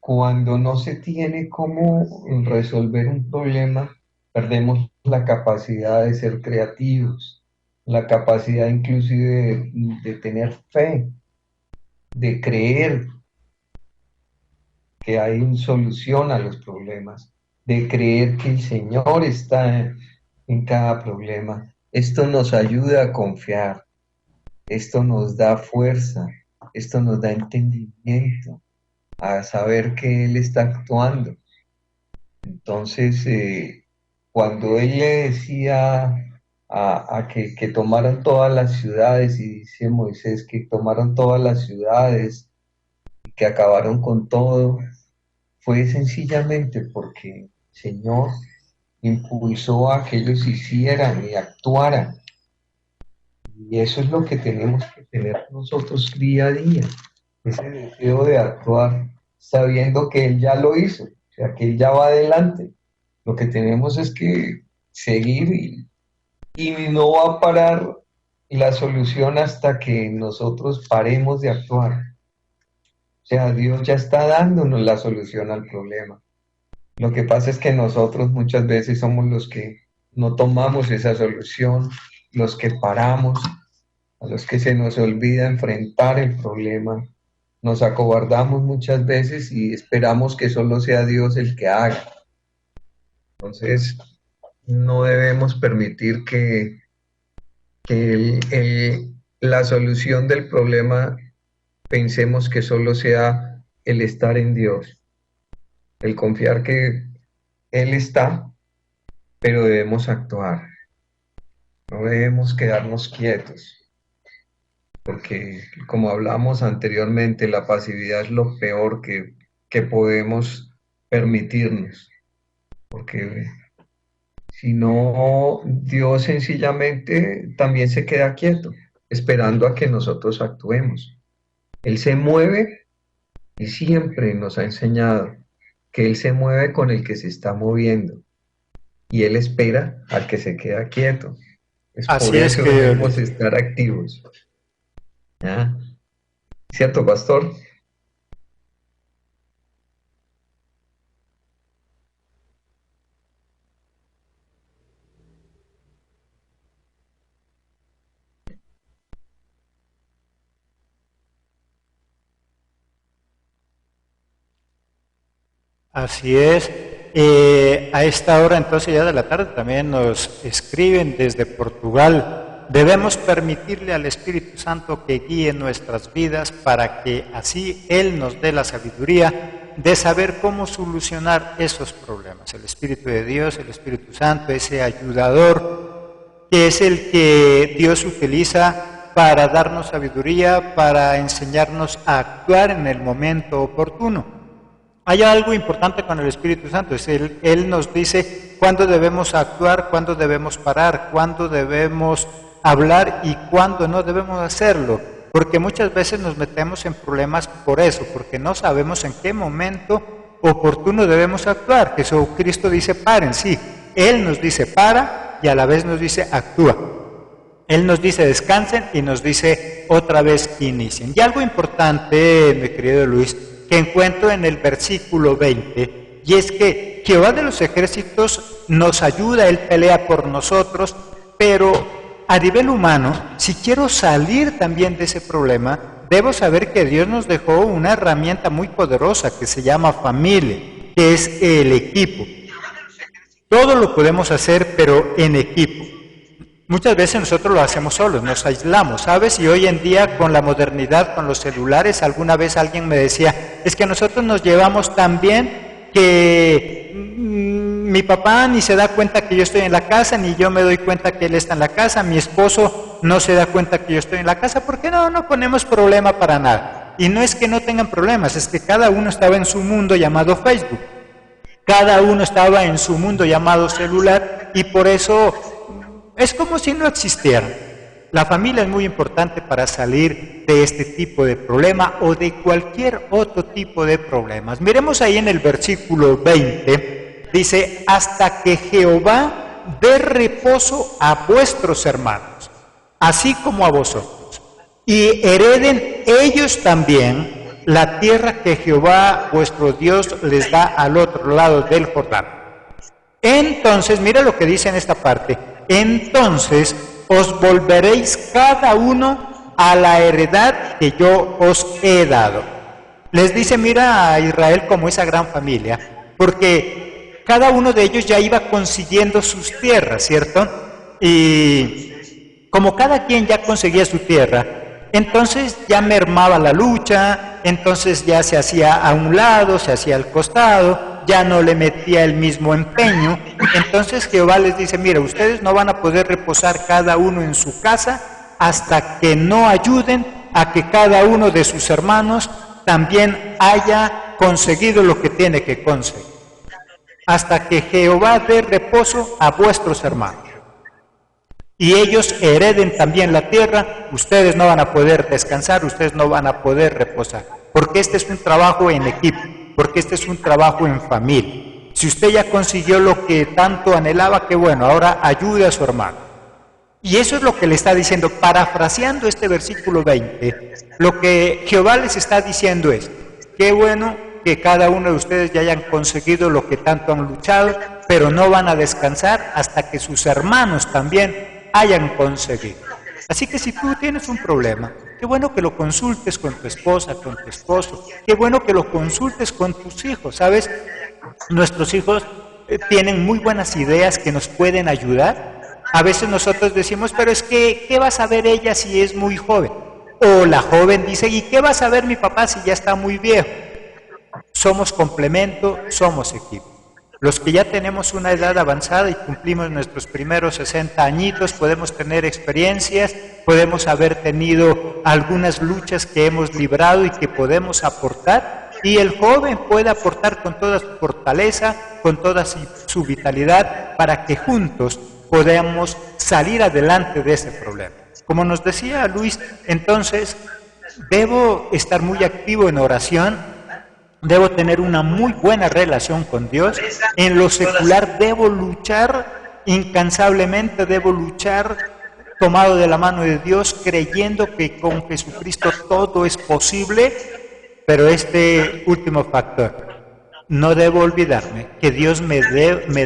cuando no se tiene cómo resolver un problema, perdemos la capacidad de ser creativos, la capacidad inclusive de tener fe, de creer que hay una solución a los problemas, de creer que el Señor está en cada problema. Esto nos ayuda a confiar, esto nos da fuerza, esto nos da entendimiento, a saber que Él está actuando. Entonces, cuando Él le decía a que tomaran todas las ciudades, y dice Moisés que tomaron todas las ciudades, que acabaron con todo, fue sencillamente porque el Señor impulsó a que ellos hicieran y actuaran. Y eso es lo que tenemos que tener nosotros día a día. ese deseo de actuar sabiendo que Él ya lo hizo, o sea, que Él ya va adelante. Lo que tenemos es que seguir y no va a parar la solución hasta que nosotros paremos de actuar. O sea, Dios ya está dándonos la solución al problema. Lo que pasa es que nosotros muchas veces somos los que no tomamos esa solución, los que paramos, a los que se nos olvida enfrentar el problema. Nos acobardamos muchas veces y esperamos que solo sea Dios el que haga. Entonces, no debemos permitir que la solución del problema pensemos que solo sea el estar en Dios, el confiar que Él está, pero debemos actuar, no debemos quedarnos quietos, porque como hablamos anteriormente, la pasividad es lo peor que podemos permitirnos, porque si no, Dios sencillamente también se queda quieto, esperando a que nosotros actuemos. Él se mueve y siempre nos ha enseñado que Él se mueve con el que se está moviendo y Él espera al que se queda quieto. Es por eso debemos estar activos. ¿Ya? ¿Cierto, pastor? Así es. A esta hora entonces ya de la tarde también nos escriben desde Portugal. Debemos permitirle al Espíritu Santo que guíe nuestras vidas para que así Él nos dé la sabiduría de saber cómo solucionar esos problemas. El Espíritu de Dios, el Espíritu Santo, ese ayudador que es el que Dios utiliza para darnos sabiduría, para enseñarnos a actuar en el momento oportuno. Hay algo importante con el Espíritu Santo, es Él nos dice cuándo debemos actuar, cuándo debemos parar, cuándo debemos hablar y cuándo no debemos hacerlo, porque muchas veces nos metemos en problemas por eso, porque no sabemos en qué momento oportuno debemos actuar. Jesucristo dice paren, sí, Él nos dice para y a la vez nos dice actúa. Él nos dice descansen y nos dice otra vez inicien. Y algo importante, mi querido Luis, que encuentro en el versículo 20, y es que Jehová de los ejércitos nos ayuda, Él pelea por nosotros, pero a nivel humano, si quiero salir también de ese problema, debo saber que Dios nos dejó una herramienta muy poderosa que se llama familia, que es el equipo. Todo lo podemos hacer, pero en equipo. Muchas veces nosotros lo hacemos solos, nos aislamos, ¿sabes? Y hoy en día con la modernidad, con los celulares, alguna vez alguien me decía, es que nosotros nos llevamos tan bien que mi papá ni se da cuenta que yo estoy en la casa, ni yo me doy cuenta que él está en la casa, mi esposo no se da cuenta que yo estoy en la casa, porque no ponemos problema para nada. Y no es que no tengan problemas, es que cada uno estaba en su mundo llamado Facebook, cada uno estaba en su mundo llamado celular y por eso es como si no existieran. La familia es muy importante para salir de este tipo de problema o de cualquier otro tipo de problemas. Miremos ahí en el versículo 20, dice, hasta que Jehová dé reposo a vuestros hermanos, así como a vosotros, y hereden ellos también la tierra que Jehová vuestro Dios les da al otro lado del Jordán. Entonces, mira lo que dice en esta parte, entonces os volveréis cada uno a la heredad que yo os he dado. Les dice, mira a Israel como esa gran familia, porque cada uno de ellos ya iba consiguiendo sus tierras, ¿cierto? Y como cada quien ya conseguía su tierra, entonces ya mermaba la lucha, entonces ya se hacía a un lado, se hacía al costado, ya no le metía el mismo empeño. Entonces Jehová les dice, mira, ustedes no van a poder reposar cada uno en su casa hasta que no ayuden a que cada uno de sus hermanos también haya conseguido lo que tiene que conseguir. Hasta que Jehová dé reposo a vuestros hermanos. y ellos hereden también la tierra, ustedes no van a poder descansar, ustedes no van a poder reposar, porque este es un trabajo en equipo, porque este es un trabajo en familia. Si usted ya consiguió lo que tanto anhelaba, qué bueno, ahora ayude a su hermano. Y eso es lo que le está diciendo, parafraseando este versículo 20, lo que Jehová les está diciendo es, qué bueno que cada uno de ustedes ya hayan conseguido lo que tanto han luchado, pero no van a descansar hasta que sus hermanos también hayan conseguido. Así que si tú tienes un problema, qué bueno que lo consultes con tu esposa, con tu esposo, qué bueno que lo consultes con tus hijos, ¿sabes? Nuestros hijos tienen muy buenas ideas que nos pueden ayudar. A veces nosotros decimos, pero es que, ¿qué va a saber ella si es muy joven? O la joven dice, ¿y qué va a saber mi papá si ya está muy viejo? Somos complemento, somos equipo. Los que ya tenemos una edad avanzada y cumplimos nuestros primeros 60 añitos, podemos tener experiencias, podemos haber tenido algunas luchas que hemos librado y que podemos aportar, y el joven puede aportar con toda su fortaleza, con toda su vitalidad, para que juntos podamos salir adelante de ese problema. Como nos decía Luis, entonces, debo estar muy activo en oración, debo tener una muy buena relación con Dios. En lo secular debo luchar incansablemente, debo luchar tomado de la mano de Dios, creyendo que con Jesucristo todo es posible. Pero este último factor, no debo olvidarme que Dios me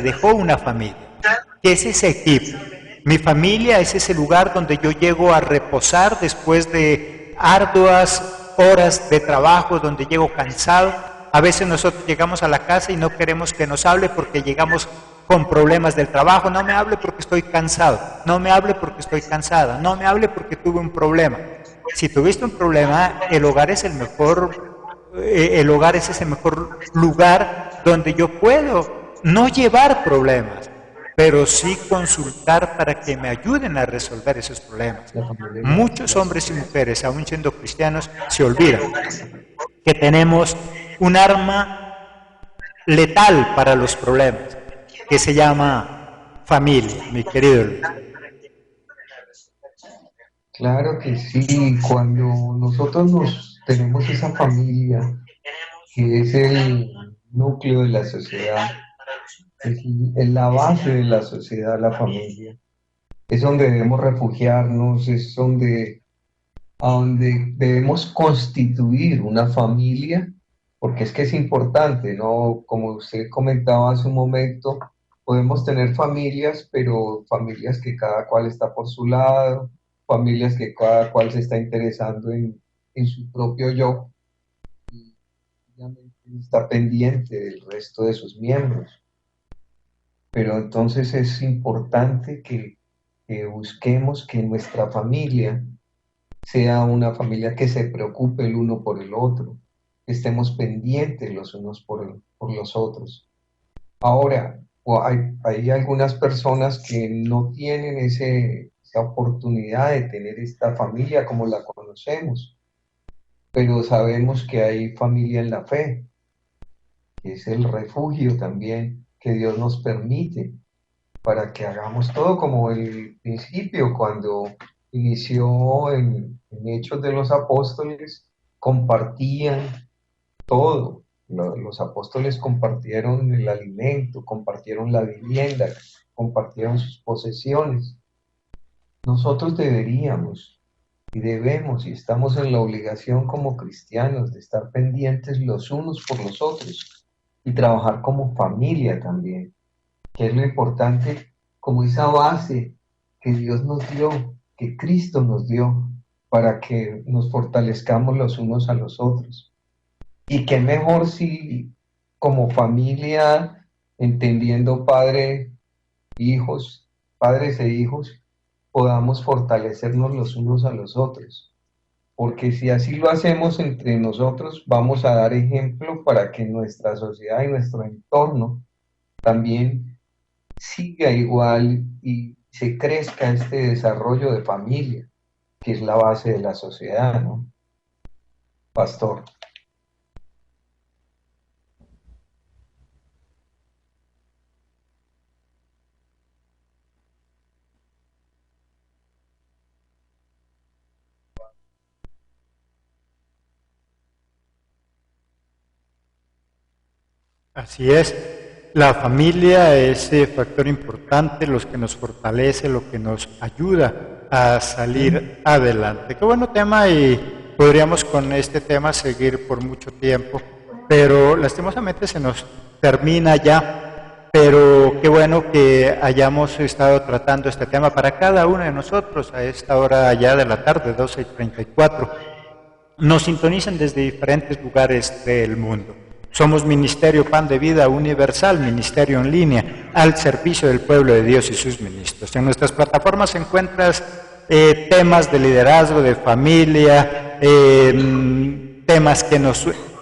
dejó una familia, que es ese equipo. Mi familia es ese lugar donde yo llego a reposar después de arduas horas de trabajo, donde llego cansado. A veces nosotros llegamos a la casa y no queremos que nos hable porque llegamos con problemas del trabajo. No me hable porque estoy cansado, no me hable porque estoy cansada, no me hable porque tuve un problema. Si tuviste un problema, el hogar es el hogar es ese mejor lugar donde yo puedo no llevar problemas, pero sí consultar para que me ayuden a resolver esos problemas. Muchos hombres y mujeres, aún siendo cristianos, se olvidan que tenemos un arma letal para los problemas, que se llama familia, mi querido Luis. Claro que sí, cuando nosotros nos tenemos esa familia, que es el núcleo de la sociedad, es la base de la sociedad, la familia. Es donde debemos refugiarnos, es a donde debemos constituir una familia, porque es que es importante, ¿no? Como usted comentaba hace un momento, podemos tener familias, pero familias que cada cual está por su lado, familias que cada cual se está interesando en su propio yo, obviamente está pendiente del resto de sus miembros. Pero entonces es importante que busquemos que nuestra familia sea una familia que se preocupe el uno por el otro, que estemos pendientes los unos por los otros. Ahora, hay algunas personas que no tienen esa oportunidad de tener esta familia como la conocemos, pero sabemos que hay familia en la fe, que es el refugio también que Dios nos permite para que hagamos todo como el principio, cuando inició en Hechos de los Apóstoles, compartían todo. Los apóstoles compartieron el alimento, compartieron la vivienda, compartieron sus posesiones. Nosotros deberíamos y debemos y estamos en la obligación como cristianos de estar pendientes los unos por los otros y trabajar como familia también, que es lo importante, como esa base que Dios nos dio, que Cristo nos dio, para que nos fortalezcamos los unos a los otros. Y qué mejor si como familia, entendiendo hijos, padres e hijos, podamos fortalecernos los unos a los otros. Porque si así lo hacemos entre nosotros, vamos a dar ejemplo para que nuestra sociedad y nuestro entorno también siga igual y se crezca este desarrollo de familia, que es la base de la sociedad, ¿no? Pastor. Así es. La familia es factor importante, lo que nos fortalece, lo que nos ayuda a salir adelante. Qué bueno tema, y podríamos con este tema seguir por mucho tiempo, pero lastimosamente se nos termina ya. Pero qué bueno que hayamos estado tratando este tema para cada uno de nosotros a esta hora ya de la tarde, 12:34. Nos sintonizan desde diferentes lugares del mundo. Somos Ministerio Pan de Vida Universal, ministerio en línea, al servicio del pueblo de Dios y sus ministros. En nuestras plataformas encuentras temas de liderazgo, de familia, temas que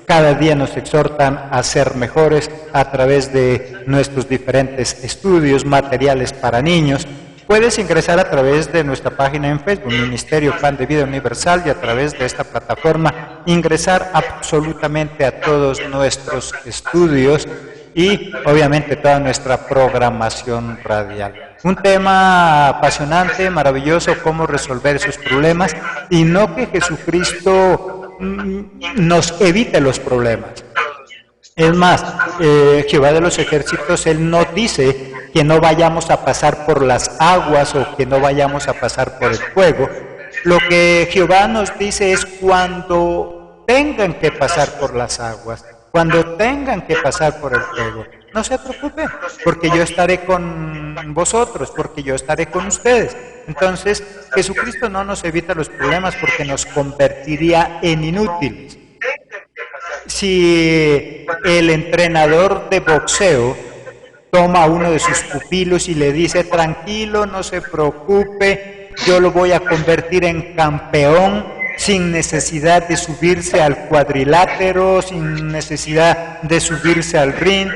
cada día nos exhortan a ser mejores a través de nuestros diferentes estudios, materiales para niños. Puedes ingresar a través de nuestra página en Facebook, Ministerio Pan de Vida Universal, y a través de esta plataforma ingresar absolutamente a todos nuestros estudios y obviamente toda nuestra programación radial. Un tema apasionante, maravilloso, cómo resolver esos problemas, y no que Jesucristo nos evite los problemas. Es más, Jehová de los ejércitos, Él no dice que no vayamos a pasar por las aguas o que no vayamos a pasar por el fuego. Lo que Jehová nos dice es cuando tengan que pasar por las aguas, cuando tengan que pasar por el fuego. No se preocupen, porque yo estaré con vosotros, porque yo estaré con ustedes. Entonces, Jesucristo no nos evita los problemas porque nos convertiría en inútiles. Si el entrenador de boxeo toma a uno de sus pupilos y le dice, tranquilo, no se preocupe, yo lo voy a convertir en campeón sin necesidad de subirse al cuadrilátero, sin necesidad de subirse al ring,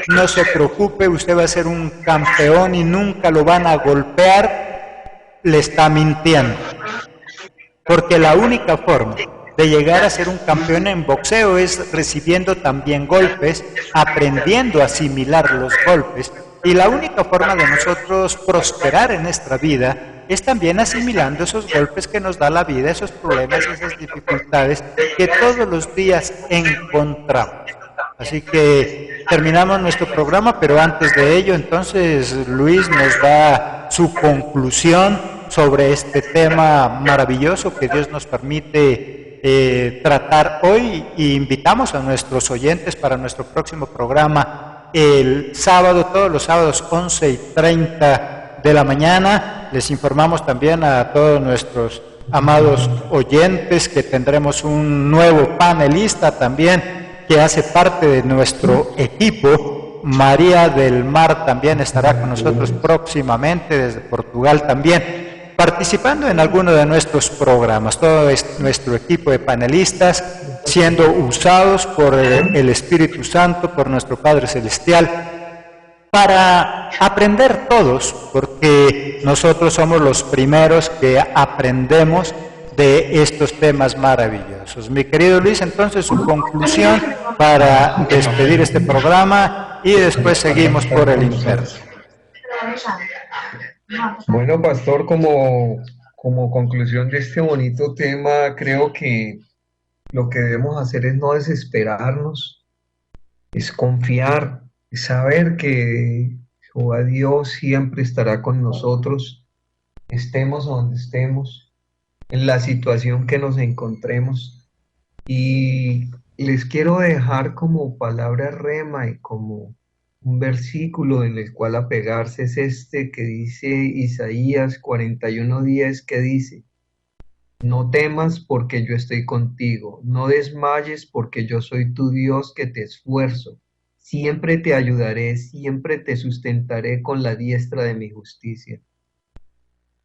no se preocupe, usted va a ser un campeón y nunca lo van a golpear, le está mintiendo. Porque la única forma de llegar a ser un campeón en boxeo es recibiendo también golpes, aprendiendo a asimilar los golpes, y la única forma de nosotros prosperar en nuestra vida es también asimilando esos golpes que nos da la vida, esos problemas, esas dificultades que todos los días encontramos. Así que terminamos nuestro programa, pero antes de ello, entonces Luis nos da su conclusión sobre este tema maravilloso que Dios nos permite tratar hoy, y invitamos a nuestros oyentes para nuestro próximo programa el sábado, todos los sábados 11:30 de la mañana. Les informamos también a todos nuestros amados oyentes que tendremos un nuevo panelista también que hace parte de nuestro equipo. María del Mar también estará con nosotros próximamente desde Portugal también, participando en alguno de nuestros programas. Todo nuestro equipo de panelistas siendo usados por el Espíritu Santo, por nuestro Padre Celestial, para aprender todos, porque nosotros somos los primeros que aprendemos de estos temas maravillosos. Mi querido Luis, entonces su conclusión para despedir este programa y después seguimos por el interno. Bueno, pastor, como conclusión de este bonito tema, creo que lo que debemos hacer es no desesperarnos, es confiar, es saber que Jehová Dios siempre estará con nosotros, estemos donde estemos, en la situación que nos encontremos. Y les quiero dejar como palabra rema y como un versículo en el cual apegarse, es este que dice Isaías 41:10, que dice: no temas porque yo estoy contigo, no desmayes porque yo soy tu Dios que te esfuerzo, siempre te ayudaré, siempre te sustentaré con la diestra de mi justicia.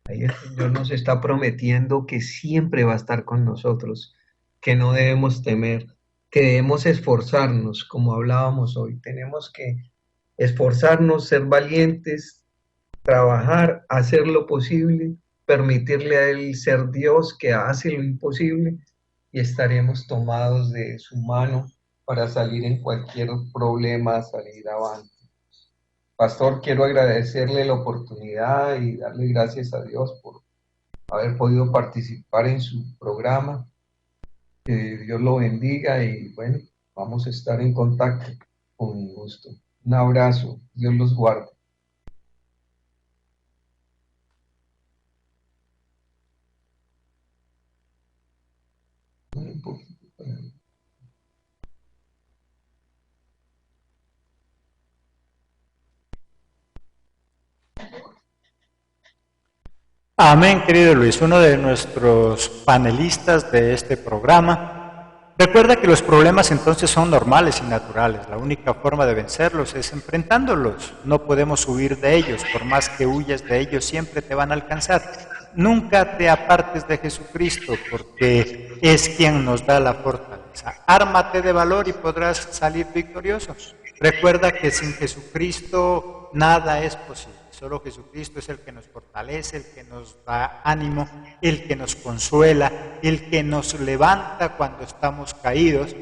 Ahí el Señor nos está prometiendo que siempre va a estar con nosotros, que no debemos temer, que debemos esforzarnos, como hablábamos hoy. Tenemos que esforzarnos, ser valientes, trabajar, hacer lo posible, permitirle a Él ser Dios que hace lo imposible, y estaremos tomados de su mano para salir en cualquier problema, salir avante. Pastor, quiero agradecerle la oportunidad y darle gracias a Dios por haber podido participar en su programa. Que Dios lo bendiga y bueno, vamos a estar en contacto. Con gusto. Un abrazo. Dios los guarde. Un poquito para mí. Amén, querido Luis, uno de nuestros panelistas de este programa. Recuerda que los problemas entonces son normales y naturales. La única forma de vencerlos es enfrentándolos. No podemos huir de ellos. Por más que huyas de ellos, siempre te van a alcanzar. Nunca te apartes de Jesucristo, porque es quien nos da la fortaleza. Ármate de valor y podrás salir victorioso. Recuerda que sin Jesucristo nada es posible. Solo Jesucristo es el que nos fortalece, el que nos da ánimo, el que nos consuela, el que nos levanta cuando estamos caídos.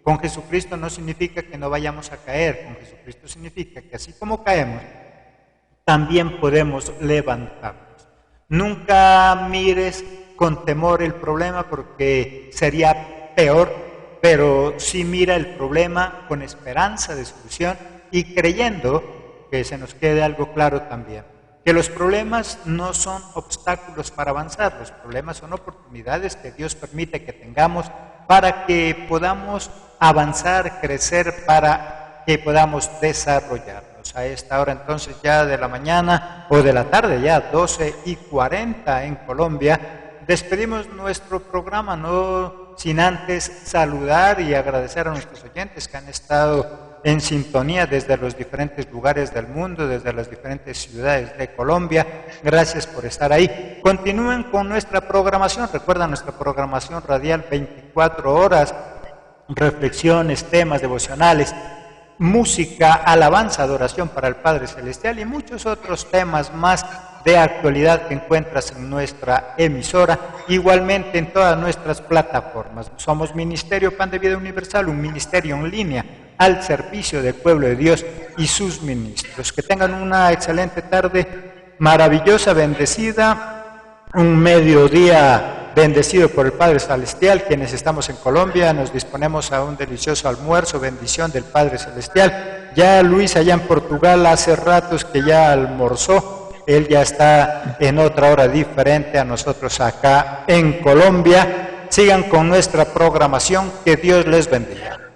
Con Jesucristo no significa que no vayamos a caer, con Jesucristo significa que así como caemos, también podemos levantarnos. Nunca mires con temor el problema porque sería peor, pero sí mira el problema con esperanza de solución y creyendo que se nos quede algo claro también, que los problemas no son obstáculos para avanzar, los problemas son oportunidades que Dios permite que tengamos para que podamos avanzar, crecer, para que podamos desarrollarnos. A esta hora entonces ya de la mañana o de la tarde, ya 12:40 en Colombia, despedimos nuestro programa, no sin antes saludar y agradecer a nuestros oyentes que han estado en sintonía desde los diferentes lugares del mundo, desde las diferentes ciudades de Colombia. Gracias por estar ahí. Continúen con nuestra programación. Recuerda nuestra programación radial 24 horas, reflexiones, temas devocionales, música, alabanza, adoración para el Padre Celestial y muchos otros temas más de actualidad que encuentras en nuestra emisora, igualmente en todas nuestras plataformas. Somos Ministerio Pan de Vida Universal, un ministerio en línea al servicio del pueblo de Dios y sus ministros. Que tengan una excelente tarde, maravillosa, bendecida, un mediodía bendecido por el Padre Celestial. Quienes estamos en Colombia nos disponemos a un delicioso almuerzo, bendición del Padre Celestial. Ya Luis allá en Portugal hace ratos que ya almorzó. Él ya está en otra hora diferente a nosotros acá en Colombia. Sigan con nuestra programación. Que Dios les bendiga.